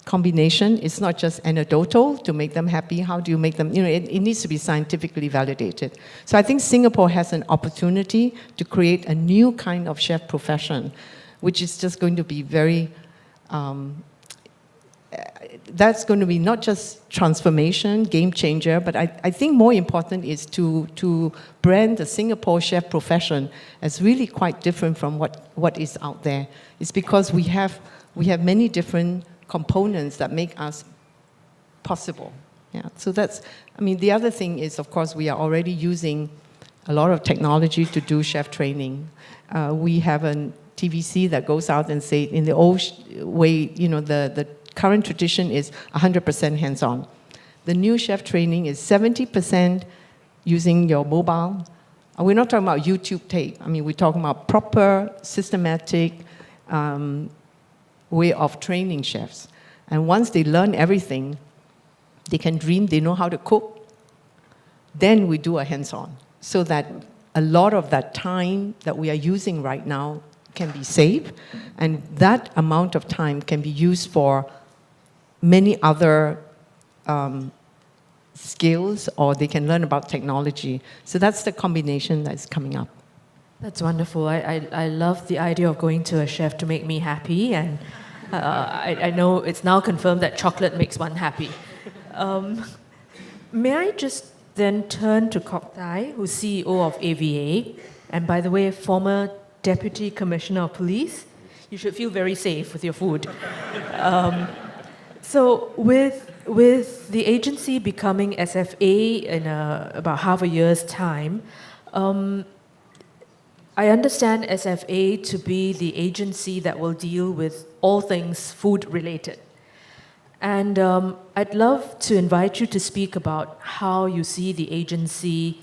combination. It's not just anecdotal to make them happy. How do you make them, it needs to be scientifically validated. So I think Singapore has an opportunity to create a new kind of chef profession, which is just going to be very, that's going to be not just transformation, game changer, but I think more important is to brand the Singapore chef profession as really quite different from what is out there. It's because we have many different components that make us possible. Yeah. So the other thing is, of course, we are already using a lot of technology to do chef training. We have a TVC that goes out and say, in the old way, the current tradition is 100% hands-on. The new chef training is 70% using your mobile. And we're not talking about YouTube tape. We're talking about proper, systematic way of training chefs. And once they learn everything, they can dream, they know how to cook, then we do a hands-on, so that a lot of that time that we are using right now can be saved, and that amount of time can be used for many other skills, or they can learn about technology. So that's the combination that's coming up. That's wonderful. I love the idea of going to a chef to make me happy, and I know it's now confirmed that chocolate makes one happy. May I just then turn to Kok Thai, who's CEO of AVA, and by the way, former Deputy Commissioner of Police. You should feel very safe with your food. So with the agency becoming SFA in about half a year's time, I understand SFA to be the agency that will deal with all things food related. And I'd love to invite you to speak about how you see the agency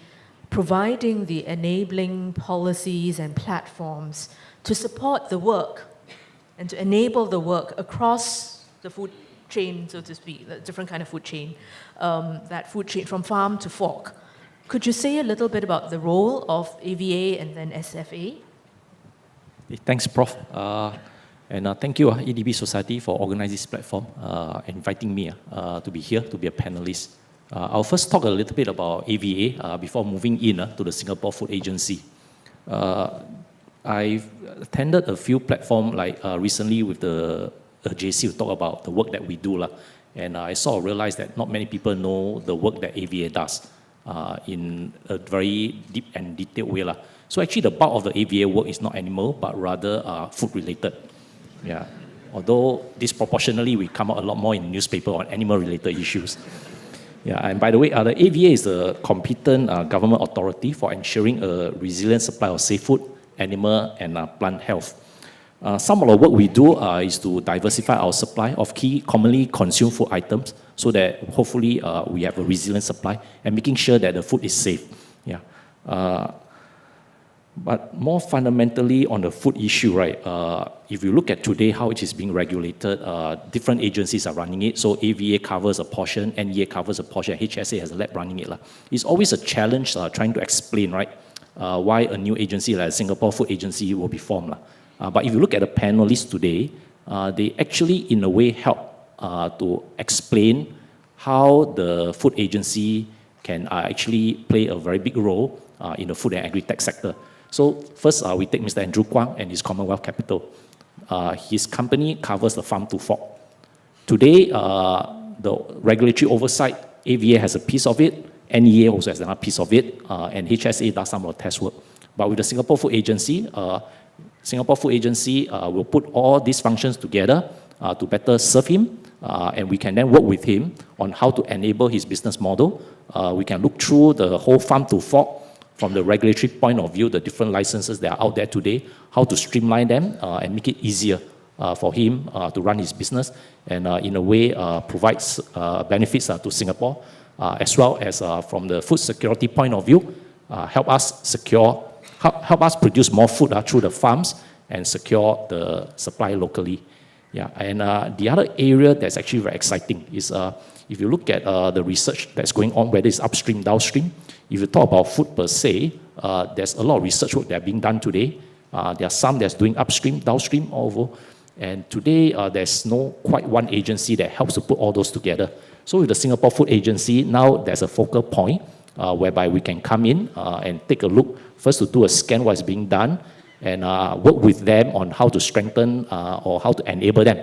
providing the enabling policies and platforms to support the work and to enable the work across the food chain, so to speak, the different kind of food chain, that food chain from farm to fork. Could you say a little bit about the role of AVA and then SFA? Thanks, Prof. And thank you, EDB Society, for organizing this platform and inviting me to be here, to be a panelist. I'll first talk a little bit about AVA before moving in to the Singapore Food Agency. I've attended a few platforms, like recently with the JC, to talk about the work that we do. And I sort of realized that not many people know the work that AVA does in a very deep and detailed way. So actually the bulk of the AVA work is not animal, but rather food related. Yeah. Although disproportionately we come out a lot more in newspaper on animal related issues. Yeah, and by the way, the AVA is the competent government authority for ensuring a resilient supply of safe food, animal and plant health. Some of the work we do is to diversify our supply of key commonly consumed food items so that hopefully we have a resilient supply and making sure that the food is safe. Yeah. But more fundamentally on the food issue, right, if you look at today how it is being regulated, different agencies are running it. So AVA covers a portion, NEA covers a portion, HSA has a lab running it. It's always a challenge trying to explain, right, why a new agency like Singapore Food Agency will be formed. But if you look at the panelists today, they actually in a way help to explain how the food agency can actually play a very big role in the food and agri-tech sector. So first, we take Mr. Andrew Kwan and his Commonwealth capital. His company covers the farm to fork. Today, the regulatory oversight, AVA has a piece of it, NEA also has another piece of it, and HSA does some of the test work. But with the Singapore Food Agency will put all these functions together to better serve him, and we can then work with him on how to enable his business model. We can look through the whole farm to fork from the regulatory point of view, the different licenses that are out there today, how to streamline them and make it easier for him to run his business, and in a way provides benefits to Singapore, as well as from the food security point of view, help us produce more food through the farms and secure the supply locally. Yeah, and the other area that's actually very exciting is if you look at the research that's going on, whether it's upstream, downstream. If you talk about food per se, there's a lot of research work that are being done today. There are some that's doing upstream, downstream, all over. And today, there's no quite one agency that helps to put all those together. So with the Singapore Food Agency, now there's a focal point whereby we can come in and take a look, first to do a scan what is being done, and work with them on how to strengthen or how to enable them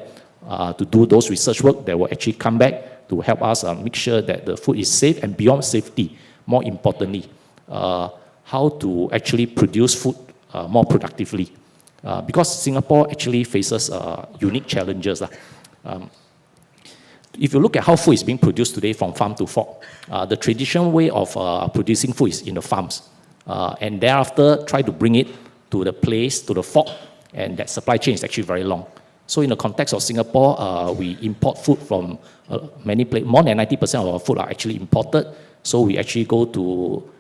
to do those research work that will actually come back to help us make sure that the food is safe, and beyond safety, more importantly, how to actually produce food more productively. Because Singapore actually faces unique challenges. If you look at how food is being produced today from farm to fork, the traditional way of producing food is in the farms. And thereafter, try to bring it to the place, to the fork, and that supply chain is actually very long. So in the context of Singapore, we import food from many places. More than 90% of our food are actually imported. So we actually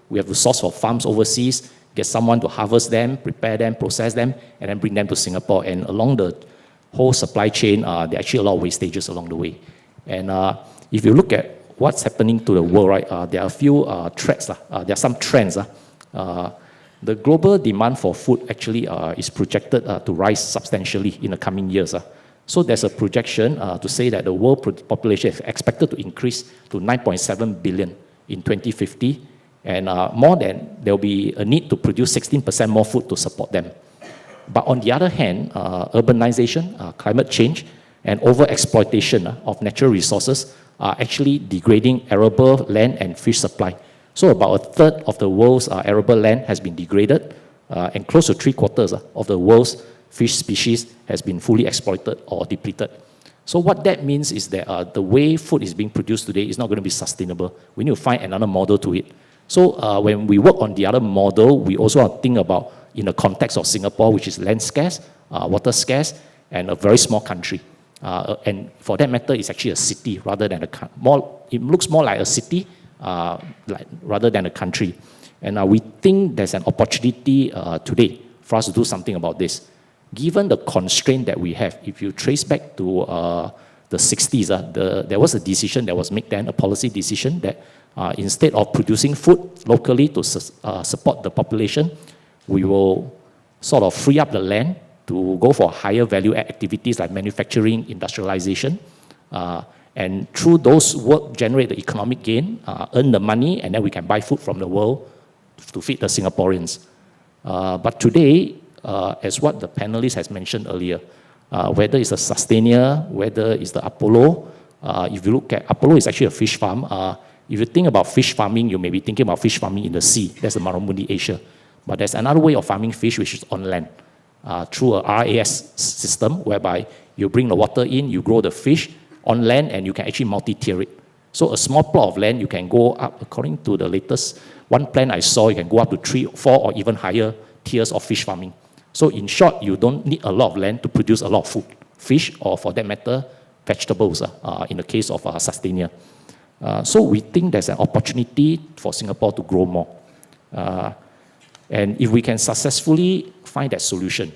we have to source for farms overseas, get someone to harvest them, prepare them, process them, and then bring them to Singapore. And along the whole supply chain, there are actually a lot of wastages along the way. And if you look at what's happening to the world, right, there are a few threats. There are some trends. The global demand for food actually is projected to rise substantially in the coming years. So there's a projection to say that the world population is expected to increase to 9.7 billion in 2050, and there will be a need to produce 16% more food to support them. But on the other hand, urbanization, climate change, and overexploitation of natural resources are actually degrading arable land and fish supply. So about a third of the world's arable land has been degraded, and close to 3/4 of the world's fish species has been fully exploited or depleted. So what that means is that the way food is being produced today is not going to be sustainable. We need to find another model to it. So when we work on the other model, we also have to think about in the context of Singapore, which is land scarce, water scarce, and a very small country. And for that matter, it's actually a city rather than it looks more like a city rather than a country. And we think there's an opportunity today for us to do something about this. Given the constraint that we have, if you trace back to the 60s, there was a decision that was made then, a policy decision that instead of producing food locally to support the population, we will sort of free up the land to go for higher value activities like manufacturing, industrialization, and through those work generate the economic gain, earn the money, and then we can buy food from the world to feed the Singaporeans. But today, as what the panelists has mentioned earlier, whether it's a Sustainer, whether it's the Apollo, if you look at, Apollo is actually a fish farm. If you think about fish farming, you may be thinking about fish farming in the sea. That's the Marumuni Asia. But there's another way of farming fish, which is on land, through a RAS system, whereby you bring the water in, you grow the fish on land, and you can actually multi-tier it. So a small plot of land, you can go up, according to the latest one plan I saw, you can go up to 3, 4, or even higher tiers of fish farming. So in short, you don't need a lot of land to produce a lot of food, fish, or for that matter, vegetables, in the case of Sustainer. So we think there's an opportunity for Singapore to grow more. And if we can successfully find that solution,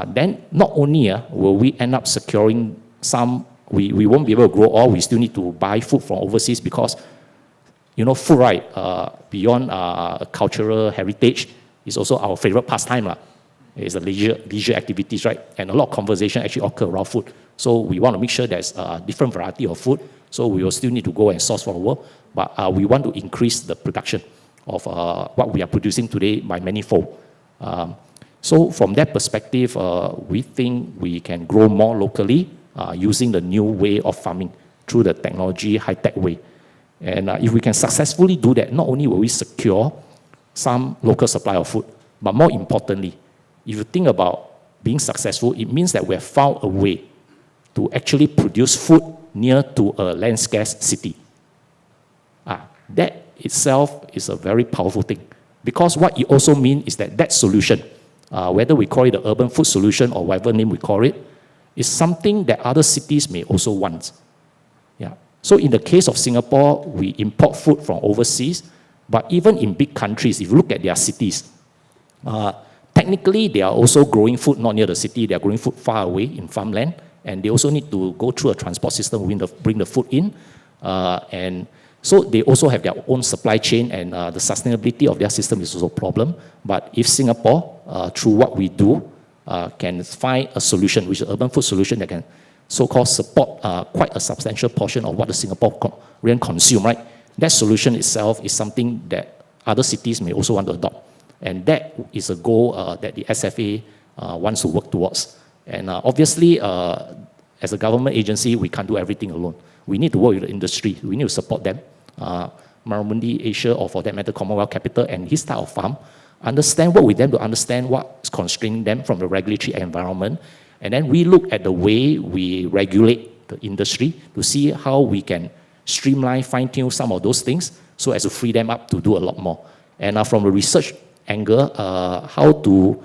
then not only will we end up securing some, we won't be able to grow all, we still need to buy food from overseas because, you know, food, right, beyond cultural heritage, is also our favorite pastime. It's a leisure activities, right? And a lot of conversation actually occur around food. So we want to make sure there's a different variety of food. So we will still need to go and source from the world. But we want to increase the production of what we are producing today by manyfold. So from that perspective, we think we can grow more locally using the new way of farming through the technology, high-tech way. And if we can successfully do that, not only will we secure some local supply of food, but more importantly, if you think about being successful, it means that we have found a way to actually produce food near to a land scarce city. That itself is a very powerful thing. Because what it also means is that that solution, whether we call it the urban food solution or whatever name we call it, is something that other cities may also want. Yeah. So in the case of Singapore, we import food from overseas, but even in big countries, if you look at their cities, technically they are also growing food not near the city, they are growing food far away in farmland, and they also need to go through a transport system to bring the food in. And so they also have their own supply chain, and the sustainability of their system is also a problem. But if Singapore, through what we do, can find a solution, which is an urban food solution that can so-called support quite a substantial portion of what the Singaporean consume, right? That solution itself is something that other cities may also want to adopt. And that is a goal that the SFA wants to work towards. And obviously, as a government agency, we can't do everything alone. We need to work with the industry. We need to support them. Marumuni Asia, or for that matter, Commonwealth Capital and his type of farm, work with them to understand what's constraining them from the regulatory environment. And then we look at the way we regulate the industry to see how we can streamline, fine-tune some of those things so as to free them up to do a lot more. And from a research angle, how to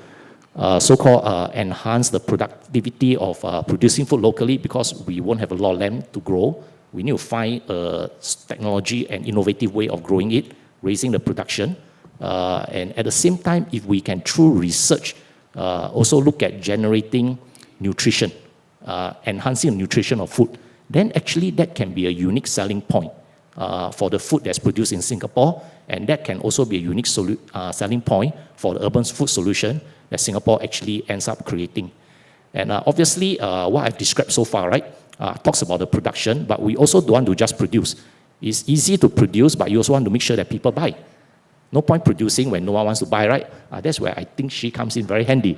so-called enhance the productivity of producing food locally, because we won't have a lot of land to grow. We need to find a technology and innovative way of growing it, raising the production. And at the same time, if we can, through research, also look at generating nutrition, enhancing the nutrition of food, then actually that can be a unique selling point for the food that's produced in Singapore, and that can also be a unique selling point for the urban food solution that Singapore actually ends up creating. And obviously, what I've described so far, right, talks about the production, but we also don't want to just produce. It's easy to produce, but you also want to make sure that people buy. No point producing when no one wants to buy, right? That's where I think she comes in very handy.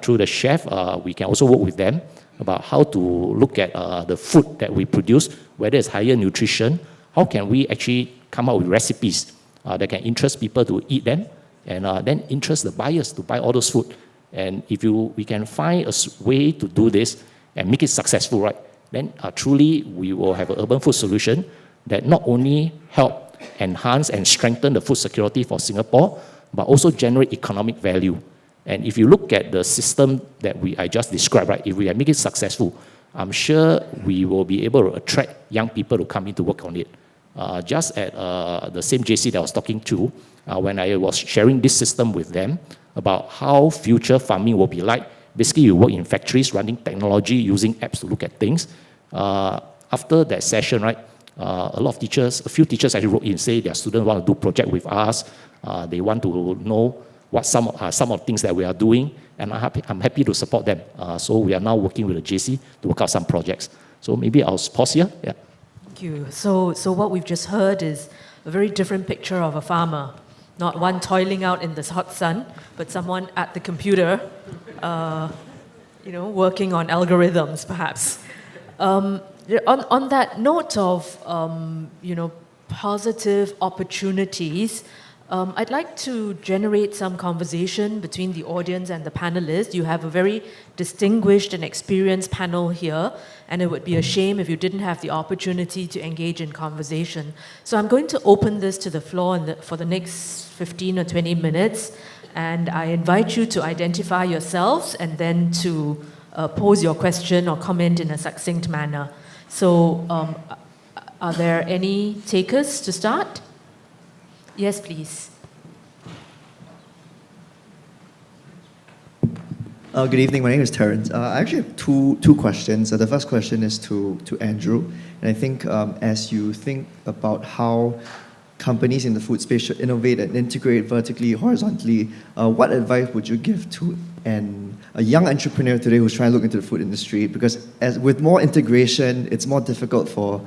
Through the chef, we can also work with them about how to look at the food that we produce, whether it's higher nutrition, how can we actually come up with recipes that can interest people to eat them, and then interest the buyers to buy all those food. And if we can find a way to do this and make it successful, right, then truly we will have an urban food solution that not only help enhance and strengthen the food security for Singapore, but also generate economic value. And if you look at the system that I just described, right, if we make it successful, I'm sure we will be able to attract young people to come in to work on it. Just at the same JC that I was talking to, when I was sharing this system with them about how future farming will be like, basically you work in factories running technology, using apps to look at things. After that session, right, a few teachers actually wrote in, say their students want to do project with us, they want to know what some of the things that we are doing, and I'm happy to support them. So we are now working with the JC to work out some projects. So maybe I'll pause here. Yeah. Thank you. So what we've just heard is a very different picture of a farmer. Not one toiling out in the hot sun, but someone at the computer, working on algorithms, perhaps. On that note of, positive opportunities, I'd like to generate some conversation between the audience and the panelists. You have a very distinguished and experienced panel here, and it would be a shame if you didn't have the opportunity to engage in conversation. So I'm going to open this to the floor for the next 15 or 20 minutes, and I invite you to identify yourselves and then to pose your question or comment in a succinct manner. So are there any takers to start? Yes, please. Good evening. My name is Terence. I actually have two questions. The first question is to Andrew, and I think as you think about how companies in the food space should innovate and integrate vertically, horizontally, what advice would you give to a young entrepreneur today who's trying to look into the food industry? Because with more integration, it's more difficult for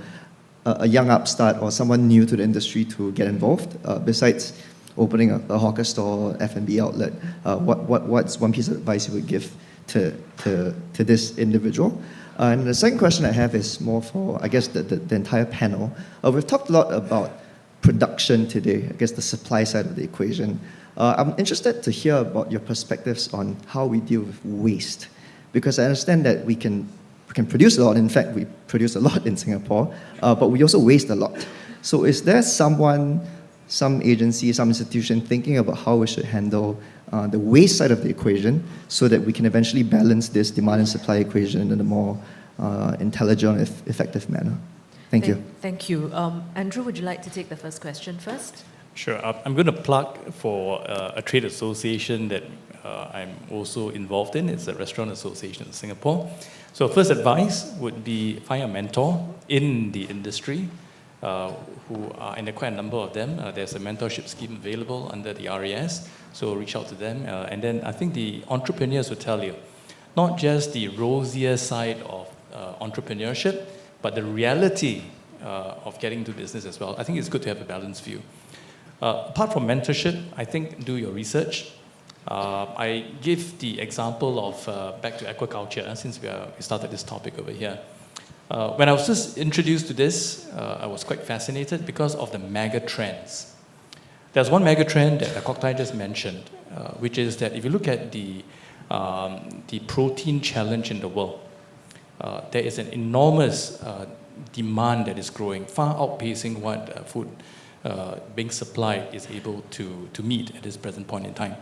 a young upstart or someone new to the industry to get involved. Besides opening a hawker store, F&B outlet, what's one piece of advice you would give to this individual? And the second question I have is more for, I guess, the entire panel. We've talked a lot about production today, I guess the supply side of the equation. I'm interested to hear about your perspectives on how we deal with waste, because I understand that we can produce a lot. In fact, we produce a lot in Singapore, but we also waste a lot. So is there some agency, some institution thinking about how we should handle the waste side of the equation so that we can eventually balance this demand and supply equation in a more intelligent and effective manner? Thank you. Thank you. Andrew, would you like to take the first question first? Sure. I'm going to plug for a trade association that I'm also involved in. It's the Restaurant Association of Singapore. So first advice would be find a mentor in the industry who are, and there are quite a number of them. There's a mentorship scheme available under the RAS, so reach out to them. And then I think the entrepreneurs will tell you, not just the rosier side of entrepreneurship, but the reality of getting into business as well. I think it's good to have a balanced view. Apart from mentorship, I think do your research. I give the example of back to aquaculture, since we started this topic over here. When I was just introduced to this, I was quite fascinated because of the mega trends. There's one mega trend that Kok Thai just mentioned, which is that if you look at the protein challenge in the world, there is an enormous demand that is growing, far outpacing what food being supplied is able to meet at this present point in time.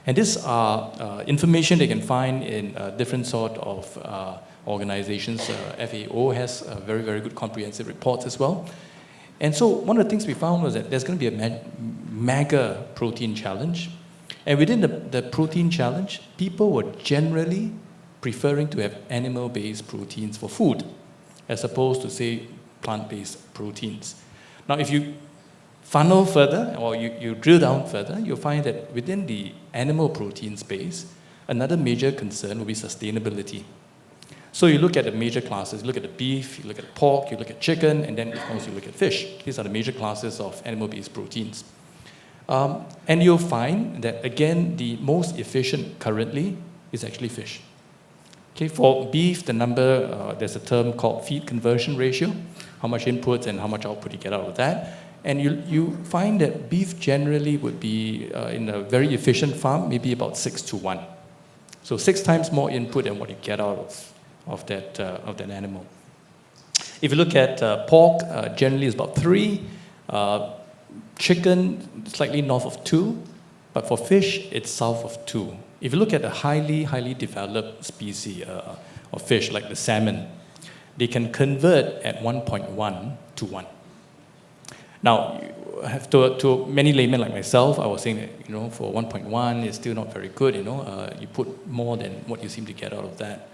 And this are information they can find in different sort of organizations. FAO has very, very good comprehensive reports as well. And so one of the things we found was that there's going to be a mega protein challenge. And within the protein challenge, people were generally preferring to have animal-based proteins for food, as opposed to, say, plant-based proteins. Now, if you funnel further, or you drill down further, you'll find that within the animal protein space, another major concern will be sustainability. So you look at the major classes, you look at the beef, you look at pork, you look at chicken, and then of course you look at fish. These are the major classes of animal-based proteins. And you'll find that, again, the most efficient currently is actually fish. Okay, for beef, the number, there's a term called feed conversion ratio, how much inputs and how much output you get out of that. And you find that beef generally would be, in a very efficient farm, maybe about 6 to 1. So 6 times more input than what you get out of that animal. If you look at pork, generally it's about 3. Chicken, slightly north of 2. But for fish, it's south of 2. If you look at a highly developed species of fish, like the salmon, they can convert at 1.1 to 1. Now, to many laymen like myself, I was saying that, for 1.1, it's still not very good, you put more than what you seem to get out of that.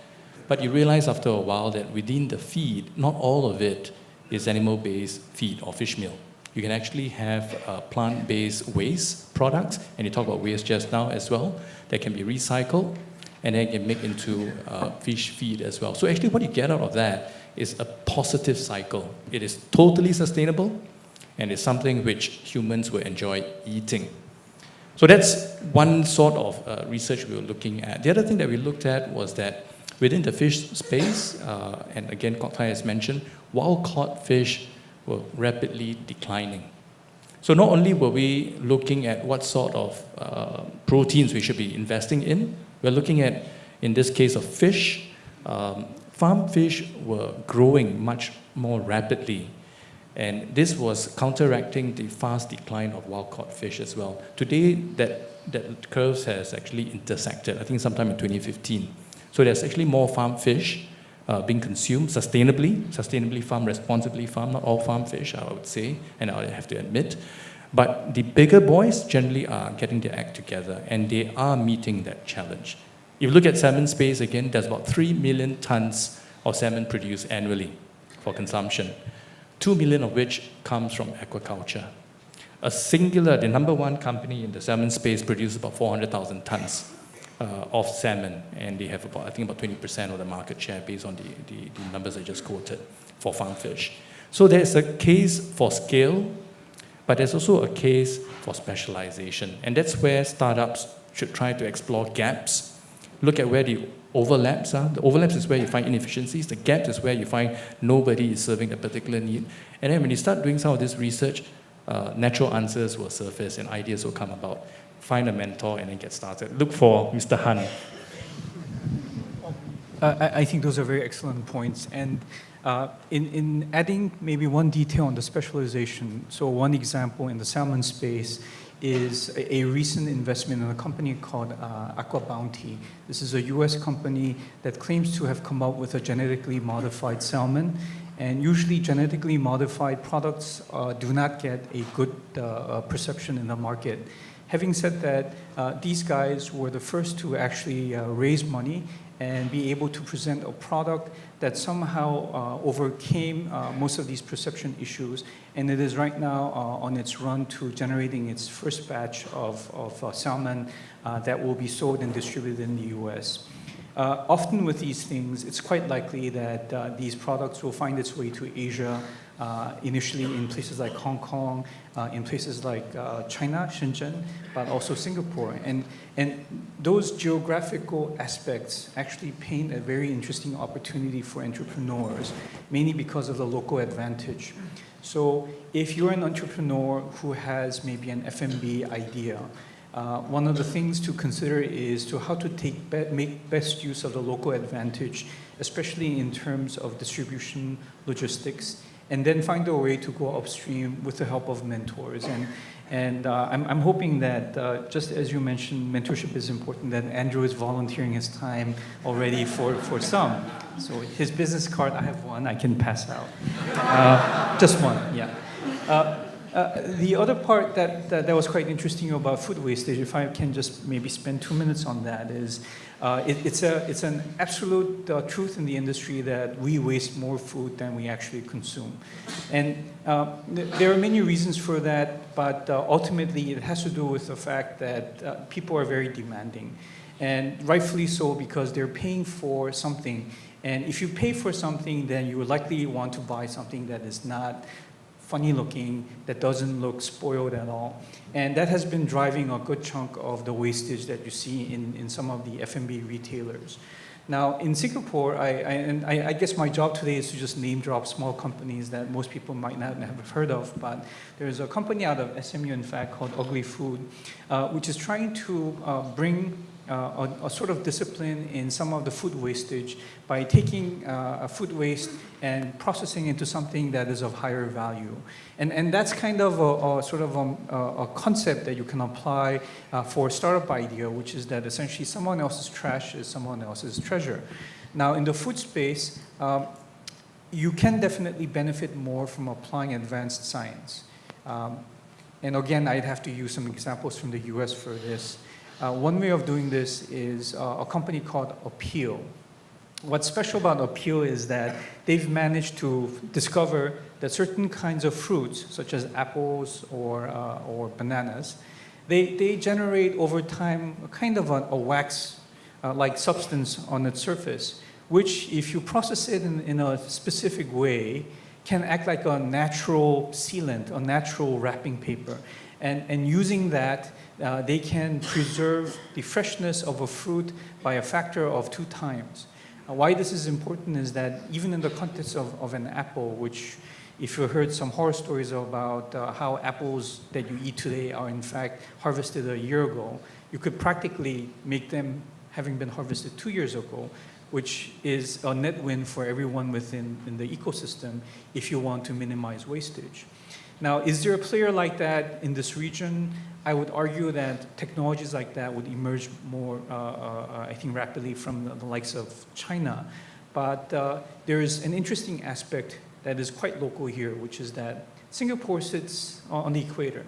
But you realize after a while that within the feed, not all of it is animal-based feed or fish meal. You can actually have plant-based waste products, and you talk about waste just now as well, that can be recycled and then can make into fish feed as well. So actually what you get out of that is a positive cycle. It is totally sustainable, and it's something which humans will enjoy eating. So that's one sort of research we were looking at. The other thing that we looked at was that within the fish space, and again, Kok Thai has mentioned, wild-caught fish were rapidly declining. So not only were we looking at what sort of proteins we should be investing in, we're looking at, in this case of fish, farm fish were growing much more rapidly. And this was counteracting the fast decline of wild-caught fish as well. Today, that curve has actually intersected, I think sometime in 2015. So there's actually more farm fish being consumed sustainably farmed, responsibly farmed, not all farm fish, I would say, and I have to admit. But the bigger boys generally are getting their act together, and they are meeting that challenge. If you look at salmon space again, there's about 3 million tons of salmon produced annually for consumption, 2 million of which comes from aquaculture. The number one company in the salmon space produces about 400,000 tons of salmon, and they have about 20% of the market share based on the numbers I just quoted for farm fish. So there's a case for scale, but there's also a case for specialization, and that's where startups should try to explore gaps, look at where the overlaps are. The overlaps is where you find inefficiencies, the gaps is where you find nobody is serving a particular need, and then when you start doing some of this research, natural answers will surface and ideas will come about. Find a mentor and then get started. Look for Mr. Han. I think those are very excellent points. And in adding maybe one detail on the specialization, so one example in the salmon space is a recent investment in a company called Aqua Bounty. This is a US company that claims to have come up with a genetically modified salmon. And usually genetically modified products do not get a good perception in the market. Having said that, these guys were the first to actually raise money and be able to present a product that somehow overcame most of these perception issues, and it is right now on its run to generating its first batch of salmon that will be sold and distributed in the US. Often with these things, it's quite likely that these products will find its way to Asia, initially in places like Hong Kong, in places like China, Shenzhen, but also Singapore. And those geographical aspects actually paint a very interesting opportunity for entrepreneurs, mainly because of the local advantage. So if you're an entrepreneur who has maybe an F&B idea, one of the things to consider is how to make best use of the local advantage, especially in terms of distribution, logistics, and then find a way to go upstream with the help of mentors. And I'm hoping that, just as you mentioned, mentorship is important, that Andrew is volunteering his time already for some. So his business card, I have one, I can pass out. Just one, yeah. The other part that was quite interesting about food wastage, if I can just maybe spend 2 minutes on that, is it's an absolute truth in the industry that we waste more food than we actually consume. And there are many reasons for that, but ultimately it has to do with the fact that people are very demanding. And rightfully so, because they're paying for something. And if you pay for something, then you would likely want to buy something that is not funny looking, that doesn't look spoiled at all. And that has been driving a good chunk of the wastage that you see in some of the F&B retailers. Now, in Singapore, I guess my job today is to just name drop small companies that most people might not have heard of, but there's a company out of SMU, in fact, called AgriFood, which is trying to bring a sort of discipline in some of the food wastage by taking a food waste and processing into something that is of higher value. And that's kind of a sort of a concept that you can apply for a startup idea, which is that essentially someone else's trash is someone else's treasure. Now, in the food space, you can definitely benefit more from applying advanced science. And again, I'd have to use some examples from the US for this. One way of doing this is a company called Appeal. What's special about Appeal is that they've managed to discover that certain kinds of fruits, such as apples or bananas, they generate over time a kind of a wax-like substance on its surface, which, if you process it in a specific way, can act like a natural sealant, a natural wrapping paper. And using that, they can preserve the freshness of a fruit by a factor of 2 times. Why this is important is that even in the context of an apple, which if you heard some horror stories about how apples that you eat today are in fact harvested a year ago, you could practically make them having been harvested 2 years ago, which is a net win for everyone within the ecosystem if you want to minimize wastage. Now, is there a player like that in this region? I would argue that technologies like that would emerge more, I think, rapidly from the likes of China. But there is an interesting aspect that is quite local here, which is that Singapore sits on the equator.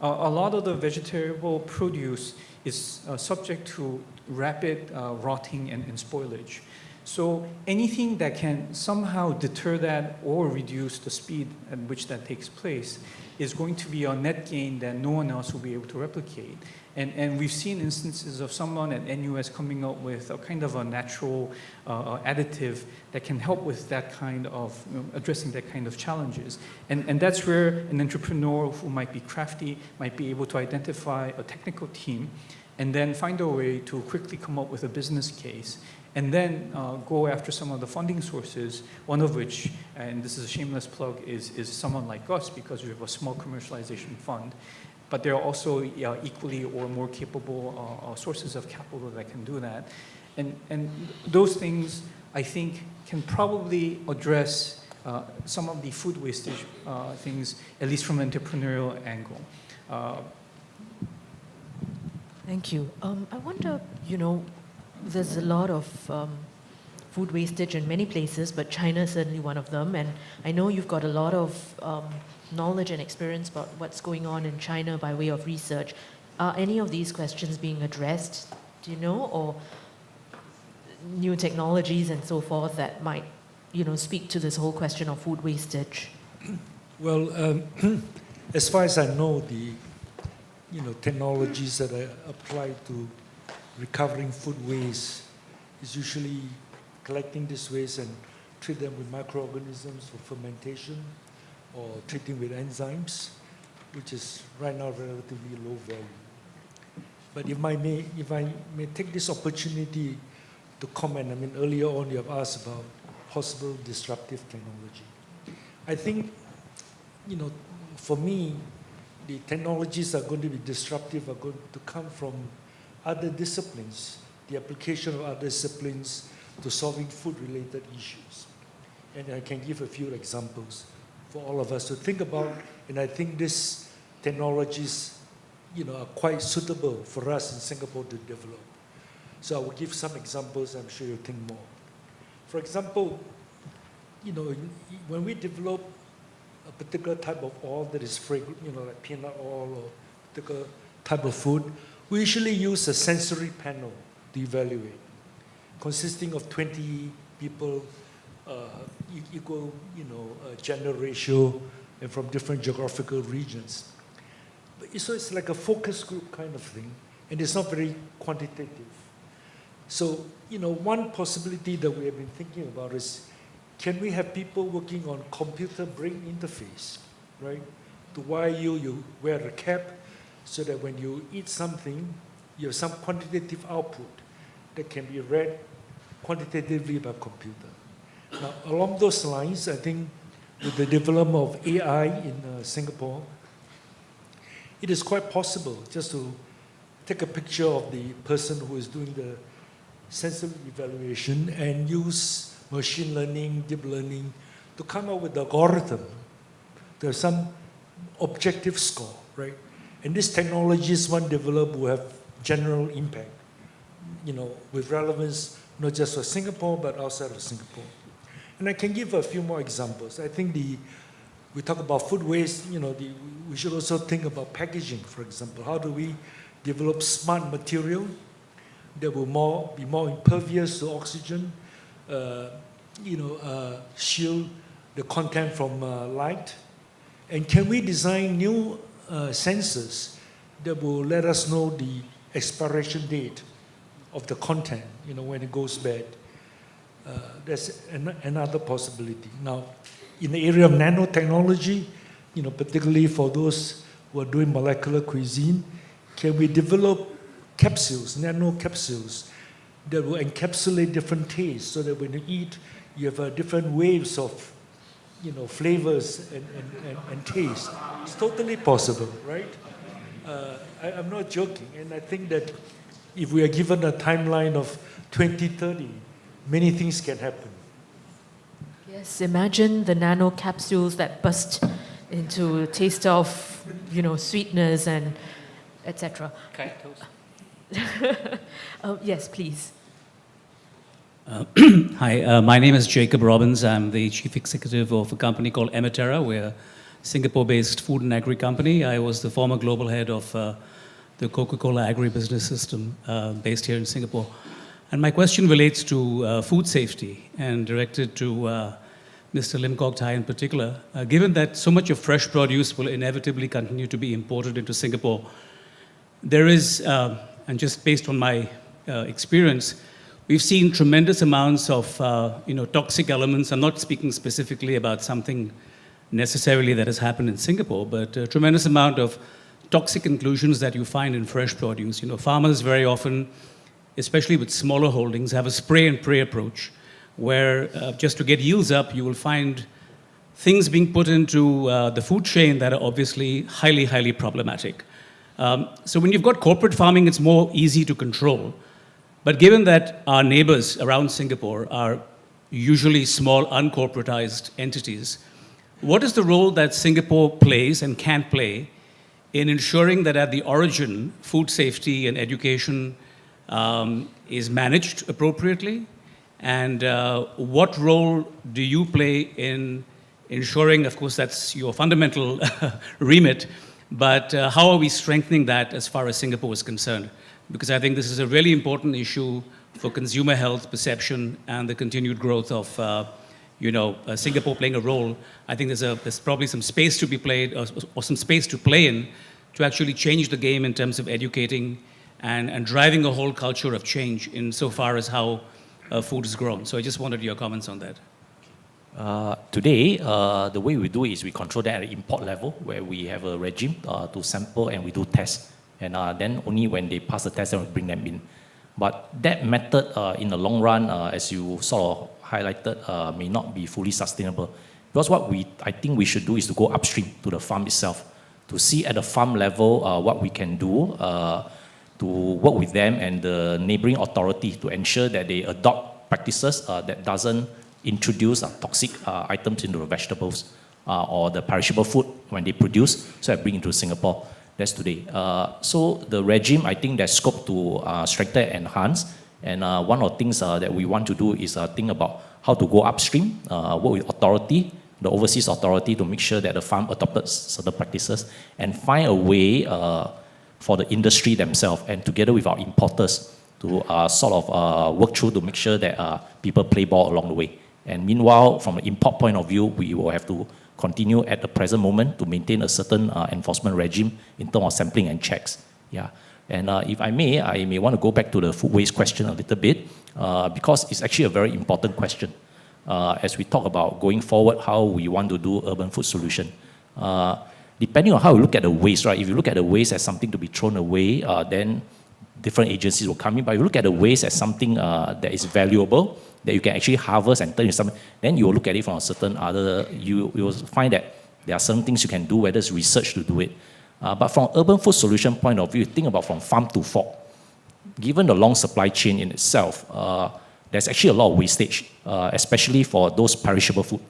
A lot of the vegetable produce is subject to rapid rotting and spoilage. So anything that can somehow deter that or reduce the speed at which that takes place is going to be a net gain that no one else will be able to replicate. And we've seen instances of someone at NUS coming up with a kind of a natural additive that can help with that kind of, addressing that kind of challenges. And that's where an entrepreneur who might be crafty might be able to identify a technical team and then find a way to quickly come up with a business case and then go after some of the funding sources, one of which, and this is a shameless plug, is someone like us, because we have a small commercialization fund. But there are also equally or more capable sources of capital that can do that. And those things, I think, can probably address some of the food wastage things, at least from an entrepreneurial angle. Thank you. I wonder, there's a lot of food wastage in many places, but China is certainly one of them. And I know you've got a lot of knowledge and experience about what's going on in China by way of research. Are any of these questions being addressed, do you know, or new technologies and so forth that might, speak to this whole question of food wastage? Well, as far as I know, the technologies that are applied to recovering food waste is usually collecting this waste and treat them with microorganisms for fermentation or treating with enzymes, which is right now relatively low value. But if I may take this opportunity to comment, earlier on you have asked about possible disruptive technology. I think, for me, the technologies that are going to be disruptive are going to come from other disciplines, the application of other disciplines to solving food-related issues. And I can give a few examples for all of us to think about, and I think these technologies, are quite suitable for us in Singapore to develop. So I will give some examples, I'm sure you'll think more. For example, when we develop a particular type of oil that is fragrant, like peanut oil or particular type of food, we usually use a sensory panel to evaluate, consisting of 20 people, equal, gender ratio, and from different geographical regions. So it's like a focus group kind of thing, and it's not very quantitative. So, one possibility that we have been thinking about is, can we have people working on computer-brain interface, right? To wire you wear a cap, so that when you eat something, you have some quantitative output that can be read quantitatively by computer. Now, along those lines, I think with the development of AI in Singapore, it is quite possible just to take a picture of the person who is doing the sensory evaluation and use machine learning, deep learning to come up with the algorithm. There's some objective score, right? And these technologies, when developed, will have general impact, with relevance not just for Singapore, but outside of Singapore. And I can give a few more examples. I think we talk about food waste, we should also think about packaging, for example. How do we develop smart material that will be more impervious to oxygen, shield the content from light? And can we design new sensors that will let us know the expiration date of the content, when it goes bad? That's another possibility. Now, in the area of nanotechnology, particularly for those who are doing molecular cuisine, can we develop capsules, nano capsules, that will encapsulate different tastes so that when you eat, you have different waves of flavors and taste. It's totally possible, right? I'm not joking, and I think that if we are given a timeline of 2030, many things can happen. Yes, imagine the nano capsules that burst into a taste of, sweetness and etc. Yes, please. Hi, my name is Jacob Robbins. I'm the chief executive of a company called Emiterra. We're a Singapore-based food and agri company. I was the former global head of the Coca-Cola agribusiness system based here in Singapore. And my question relates to food safety and directed to Mr. Lim Kok Thai in particular. Given that so much of fresh produce will inevitably continue to be imported into Singapore, there is, and just based on my experience, we've seen tremendous amounts of toxic elements. I'm not speaking specifically about something necessarily that has happened in Singapore, but a tremendous amount of toxic inclusions that you find in fresh produce. Farmers very often, especially with smaller holdings, have a spray and pray approach where just to get yields up, you will find things being put into the food chain that are obviously highly, highly problematic. So when you've got corporate farming, it's more easy to control. But given that our neighbors around Singapore are usually small, uncorporatized entities, what is the role that Singapore plays and can play in ensuring that at the origin, food safety and education is managed appropriately? And what role do you play in ensuring, of course, that's your fundamental remit, but how are we strengthening that as far as Singapore is concerned? Because I think this is a really important issue for consumer health, perception, and the continued growth of Singapore playing a role. I think there's probably some space to be played or some space to play in to actually change the game in terms of educating and driving a whole culture of change insofar as how food is grown. So I just wanted your comments on that. Today, the way we do it is we control that at the import level, where we have a regime to sample and we do tests. And then only when they pass the test, then we bring them in. But that method, in the long run, as you sort of highlighted, may not be fully sustainable. Because what I think we should do is to go upstream to the farm itself, to see at the farm level what we can do, to work with them and the neighboring authority to ensure that they adopt practices that doesn't introduce toxic items into the vegetables or the perishable food when they produce, so I bring into Singapore. That's today. So the regime, I think there's scope to strengthen and enhance. And one of the things that we want to do is think about how to go upstream, work with authority, the overseas authority, to make sure that the farm adopted certain practices and find a way for the industry themselves and together with our importers to sort of work through to make sure that people play ball along the way. And meanwhile, from an import point of view, we will have to continue at the present moment to maintain a certain enforcement regime in terms of sampling and checks. Yeah. And if I may want to go back to the food waste question a little bit, because it's actually a very important question. As we talk about going forward, how we want to do urban food solution. Depending on how we look at the waste, right? If you look at the waste as something to be thrown away, then different agencies will come in. But if you look at the waste as something that is valuable, that you can actually harvest and turn into something, then you will look at it from a certain other, you will find that there are certain things you can do, whether it's research to do it. But from urban food solution point of view, think about from farm to fork. Given the long supply chain in itself, there's actually a lot of wastage, especially for those perishable food.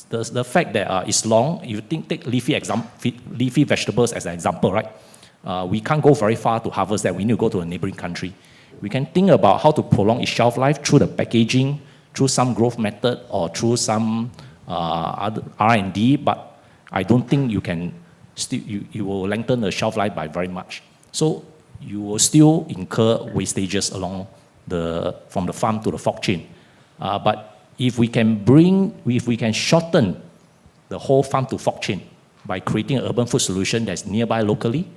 The fact that it's long, you take leafy vegetables as an example, right? We can't go very far to harvest that. We need to go to a neighboring country. We can think about how to prolong its shelf life through the packaging, through some growth method, or through some other R&D, but I don't think you can still, you will lengthen the shelf life by very much. So you will still incur wastages along from the farm to the fork chain. But if we can shorten the whole farm to fork chain by creating an urban food solution that's nearby locally,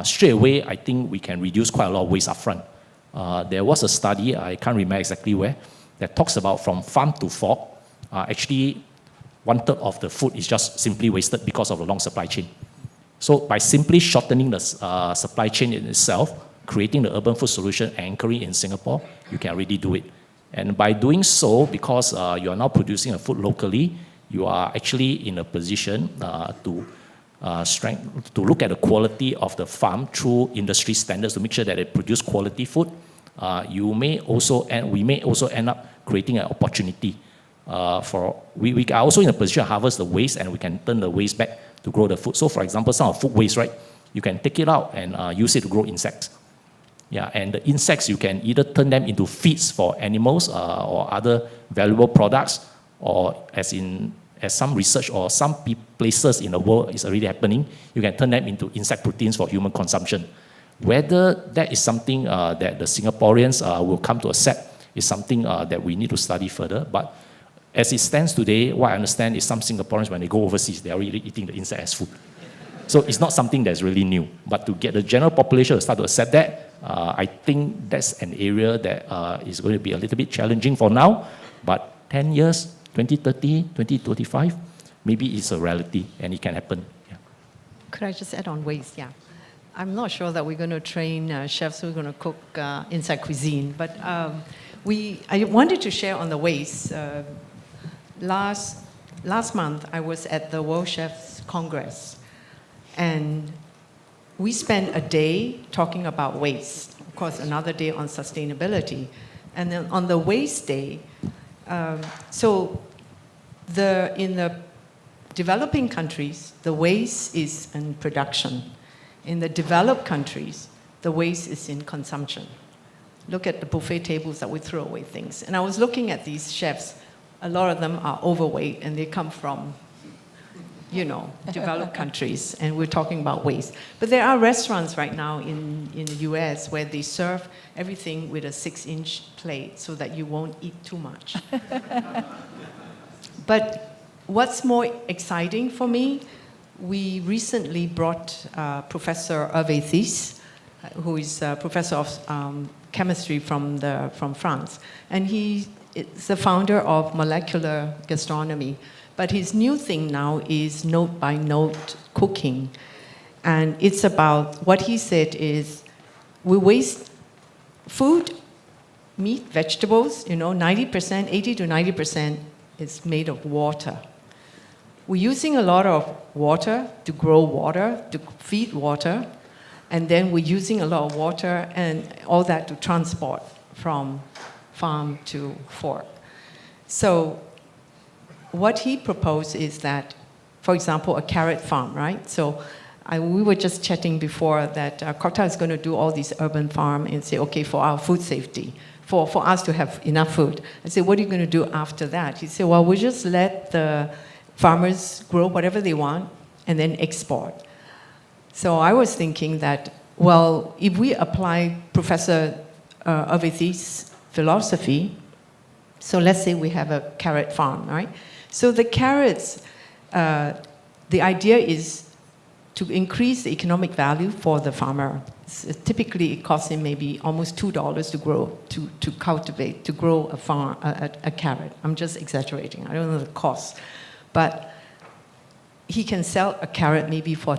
straight away, I think we can reduce quite a lot of waste upfront. There was a study, I can't remember exactly where, that talks about from farm to fork, actually 1/3 of the food is just simply wasted because of the long supply chain. So by simply shortening the supply chain in itself, creating the urban food solution anchoring in Singapore, you can already do it. And by doing so, because you are now producing a food locally, you are actually in a position to look at the quality of the farm through industry standards to make sure that it produce quality food. We may also end up creating an opportunity we are also in a position to harvest the waste, and we can turn the waste back to grow the food. So for example, some of food waste, right? You can take it out and use it to grow insects. Yeah, and the insects, you can either turn them into feeds for animals or other valuable products, or as some research or some places in the world is already happening, you can turn them into insect proteins for human consumption. Whether that is something that the Singaporeans will come to accept is something that we need to study further. But as it stands today, what I understand is some Singaporeans, when they go overseas, they're already eating the insect as food. So it's not something that's really new. But to get the general population to start to accept that, I think that's an area that is going to be a little bit challenging for now. But 10 years, 2030, 2025, maybe it's a reality and it can happen. Yeah. Could I just add on waste? Yeah. I'm not sure that we're going to train chefs who are going to cook inside cuisine, but I wanted to share on the waste. Last month, I was at the World Chefs Congress, and we spent a day talking about waste. Of course, another day on sustainability. And then on the waste day, in the developing countries, the waste is in production. In the developed countries, the waste is in consumption. Look at the buffet tables that we throw away things. And I was looking at these chefs. A lot of them are overweight, and they come from, developed countries, and we're talking about waste. But there are restaurants right now in the US where they serve everything with a 6-inch plate so that you won't eat too much. But what's more exciting for me, we recently brought Professor Hervé Thys, who is a professor of chemistry from France, and he is the founder of molecular gastronomy. But his new thing now is note-by-note cooking. And it's about, what he said is, we waste food, meat, vegetables, 90%, 80 to 90% is made of water. We're using a lot of water to grow water, to feed water, and then we're using a lot of water and all that to transport from farm to fork. So what he proposed is that, for example, a carrot farm, right? So we were just chatting before that Kok Thai is going to do all these urban farm and say, okay, for our food safety, for us to have enough food. I said, what are you going to do after that? He said, well, we just let the farmers grow whatever they want and then export. So I was thinking that, well, if we apply Professor Hervé Thys' philosophy, so let's say we have a carrot farm, right? So the carrots, the idea is to increase the economic value for the farmer. Typically, it costs him maybe almost $2 to grow, to cultivate, to grow a carrot. I'm just exaggerating. I don't know the cost. But he can sell a carrot maybe for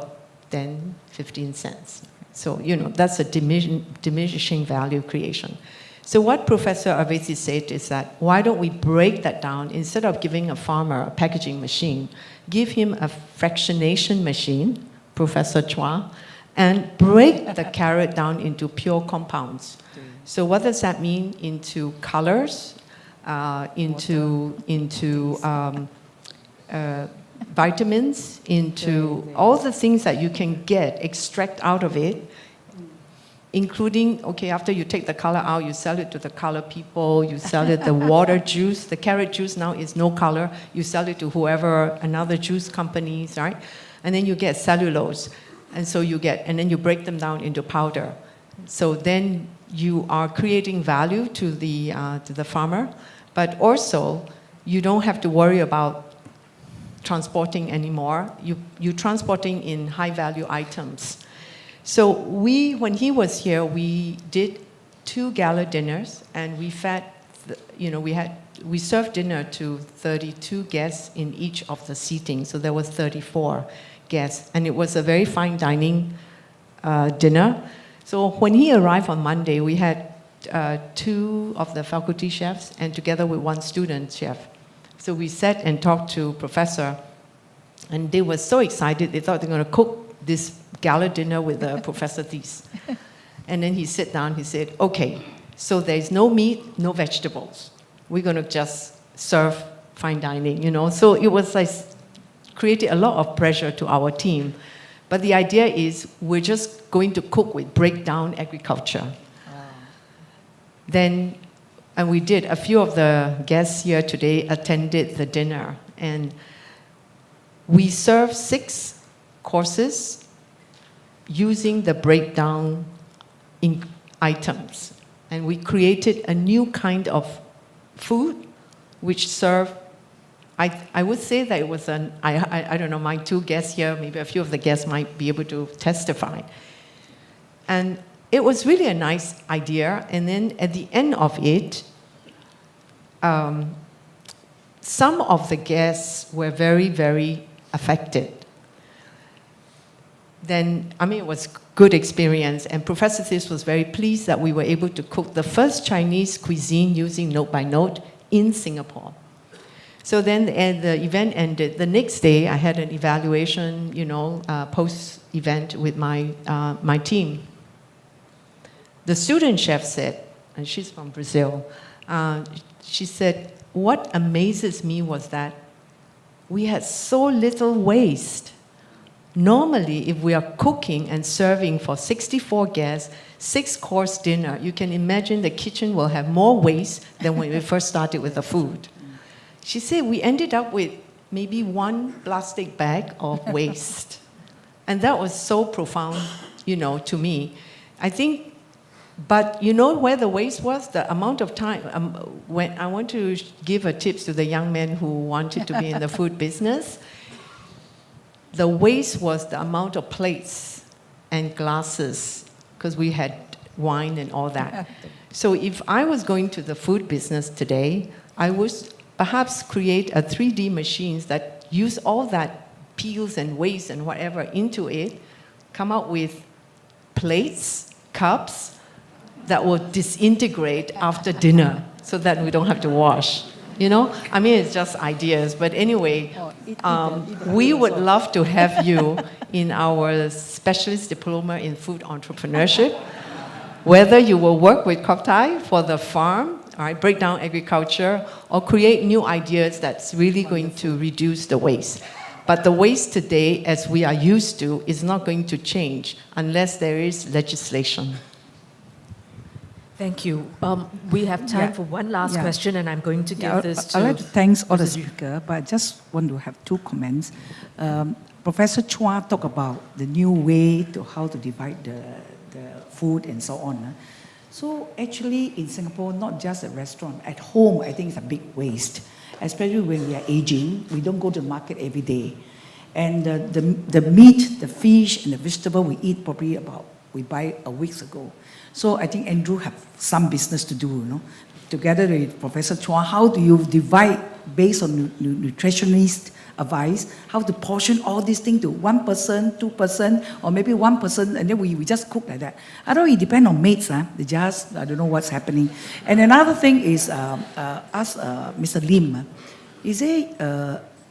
10, 15 cents. So, that's a diminishing value creation. So what Professor Hervé Thys said is that, why don't we break that down? Instead of giving a farmer a packaging machine, give him a fractionation machine Professor Chua, and break the carrot down into pure compounds. So what does that mean? Into colors, into vitamins, into all the things that you can extract out of it, including, okay, after you take the color out, you sell it to the color people, you sell it the water juice, the carrot juice now is no color, you sell it to whoever, another juice companies, right? And then you get cellulose, and so and then you break them down into powder. So then you are creating value to the farmer, but also you don't have to worry about transporting anymore. You're transporting in high value items. So when he was here, we did 2 gala dinners, and we fed, we served dinner to 32 guests in each of the seating, so there was 34 guests, and it was a very fine dining dinner. So when he arrived on Monday, we had 2 of the faculty chefs, and together with 1 student chef. So we sat and talked to Professor, and they were so excited, they thought they were going to cook this gala dinner with Professor Thies. And then he sat down, he said, okay, so there's no meat, no vegetables. We're going to just serve fine dining, So it was like, created a lot of pressure to our team. But the idea is we're just going to cook with breakdown agriculture. Then, and we did, a few of the guests here today attended the dinner, and we served 6 courses using the breakdown in items. And we created a new kind of food which served, I would say that it was I don't know, my 2 guests here, maybe a few of the guests might be able to testify. And it was really a nice idea. And then at the end of it, some of the guests were very, very affected. Then, it was good experience, and Professor Thies was very pleased that we were able to cook the first Chinese cuisine using note by note in Singapore. So then the event ended. The next day, I had an evaluation, post-event with my team. The student chef said, and she's from Brazil, she said, what amazes me was that we had so little waste. Normally, if we are cooking and serving for 64 guests, 6-course dinner, you can imagine the kitchen will have more waste than when we first started with the food. She said we ended up with maybe 1 plastic bag of waste. And that was so profound, to me. I think, but where the waste was? The amount of time. When I want to give a tip to the young men who wanted to be in the food business, the waste was the amount of plates and glasses, because we had wine and all that. So if I was going to the food business today, I would perhaps create a 3D machines that use all that peels and waste and whatever into it, come out with plates, cups that will disintegrate after dinner so that we don't have to wash. It's just ideas. But anyway, we would love to have you in our specialist diploma in food entrepreneurship. Whether you will work with Kok Thai for the farm, break down agriculture, or create new ideas that's really going to reduce the waste. But the waste today, as we are used to, is not going to change unless there is legislation. Thank you. We have time for one last question, and I'm going to give this to... I'd like to thank all the speakers, but I just want to have 2 comments. Professor Chua talked about the new way to how to divide the food and so on. So actually in Singapore, not just a restaurant, at home I think it's a big waste, especially when we are aging. We don't go to the market every day. And the meat, the fish and the vegetable we eat probably we buy a week ago. So I think Andrew have some business to do, Together with Professor Chua, how do you divide based on nutritionist advice, how to portion all these things to 1 person, 2 person, or maybe 1 person, and then we just cook like that. I don't know, it depends on mates, They just, I don't know what's happening. And another thing is, ask Mr. Lim, is it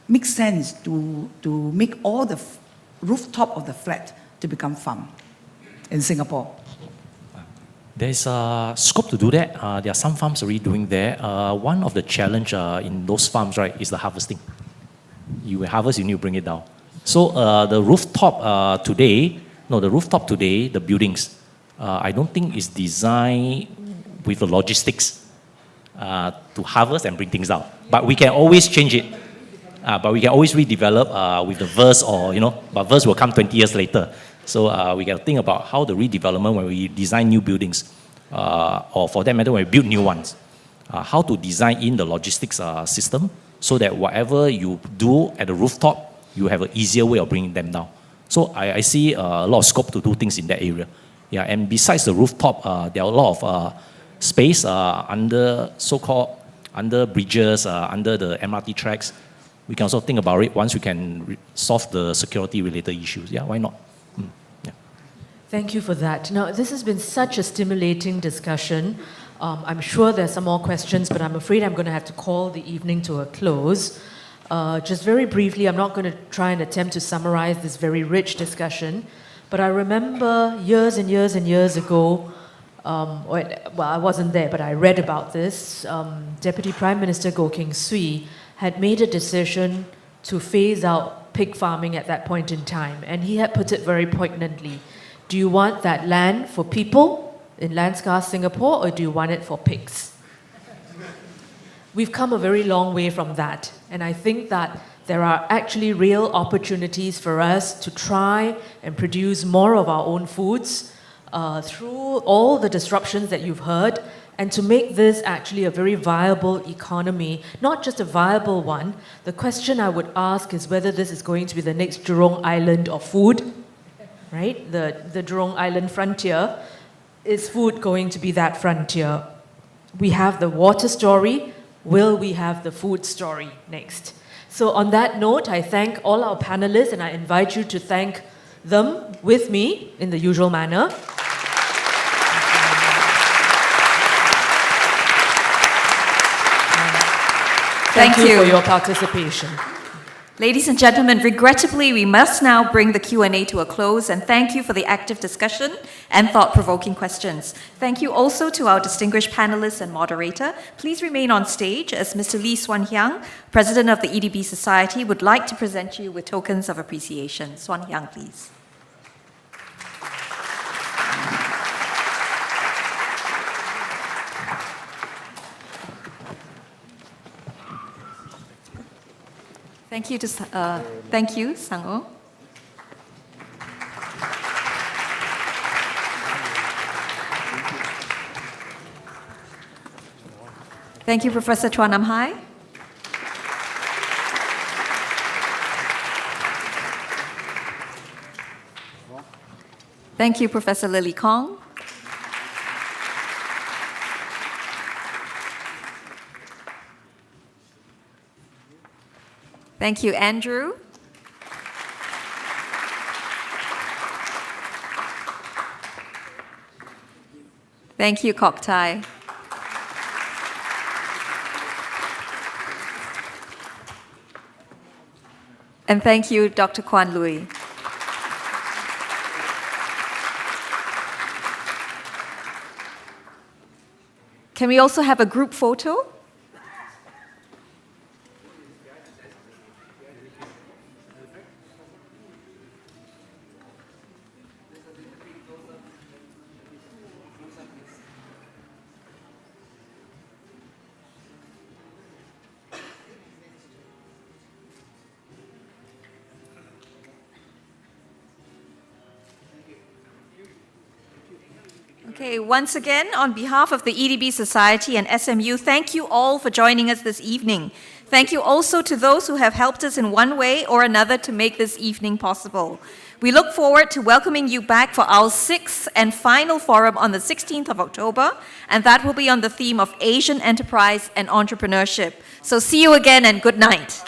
makes sense to make all the rooftop of the flat to become farm in Singapore? There's a scope to do that. There are some farms already doing that. One of the challenge in those farms, right, is the harvesting. You harvest, you need to bring it down. So the rooftop today, the buildings, I don't think is designed with the logistics to harvest and bring things down. But we can always change it. But we can always redevelop with the verse but verse will come 20 years later. So we can think about how the redevelopment when we design new buildings, or for that matter when we build new ones, how to design in the logistics system so that whatever you do at the rooftop, you have an easier way of bringing them down. So I see a lot of scope to do things in that area. Yeah, and besides the rooftop, there are a lot of space under bridges, under the MRT tracks. We can also think about it once we can solve the security-related issues. Yeah, why not? Yeah. Thank you for that. Now, this has been such a stimulating discussion. I'm sure there's some more questions, but I'm afraid I'm going to have to call the evening to a close. Just very briefly, I'm not going to try and attempt to summarize this very rich discussion, but I remember years and years and years ago, I wasn't there, but I read about this. Deputy Prime Minister Goh Keng Swee had made a decision to phase out pig farming at that point in time, and he had put it very poignantly. Do you want that land for people in land-scarce Singapore, or do you want it for pigs? We've come a very long way from that, and I think that there are actually real opportunities for us to try and produce more of our own foods through all the disruptions that you've heard, and to make this actually a very viable economy, not just a viable one. The question I would ask is whether this is going to be the next Jurong Island of food, right? The Jurong Island frontier. Is food going to be that frontier? We have the water story. Will we have the food story next? So on that note, I thank all our panelists, and I invite you to thank them with me in the usual manner. Thank you for your participation. Ladies and gentlemen, regrettably, we must now bring the Q&A to a close, and thank you for the active discussion and thought-provoking questions. Thank you also to our distinguished panelists and moderator. Please remain on stage as Mr. Lee Swan Hyang, President of the EDB Society, would like to present you with tokens of appreciation. Swan Hyang, please. Thank you, Sang-o. Thank you, Professor Chua Nam Hai. Thank you, Professor Lily Kong. Thank you, Andrew. Thank you, Kok Thai. And thank you, Dr. Kwan Lui. Can we also have a group photo? Okay, once again, on behalf of the EDB Society and SMU, thank you all for joining us this evening. Thank you also to those who have helped us in one way or another to make this evening possible. We look forward to welcoming you back for our 6th and final forum on the 16th of October, and that will be on the theme of Asian enterprise and entrepreneurship. So see you again and good night.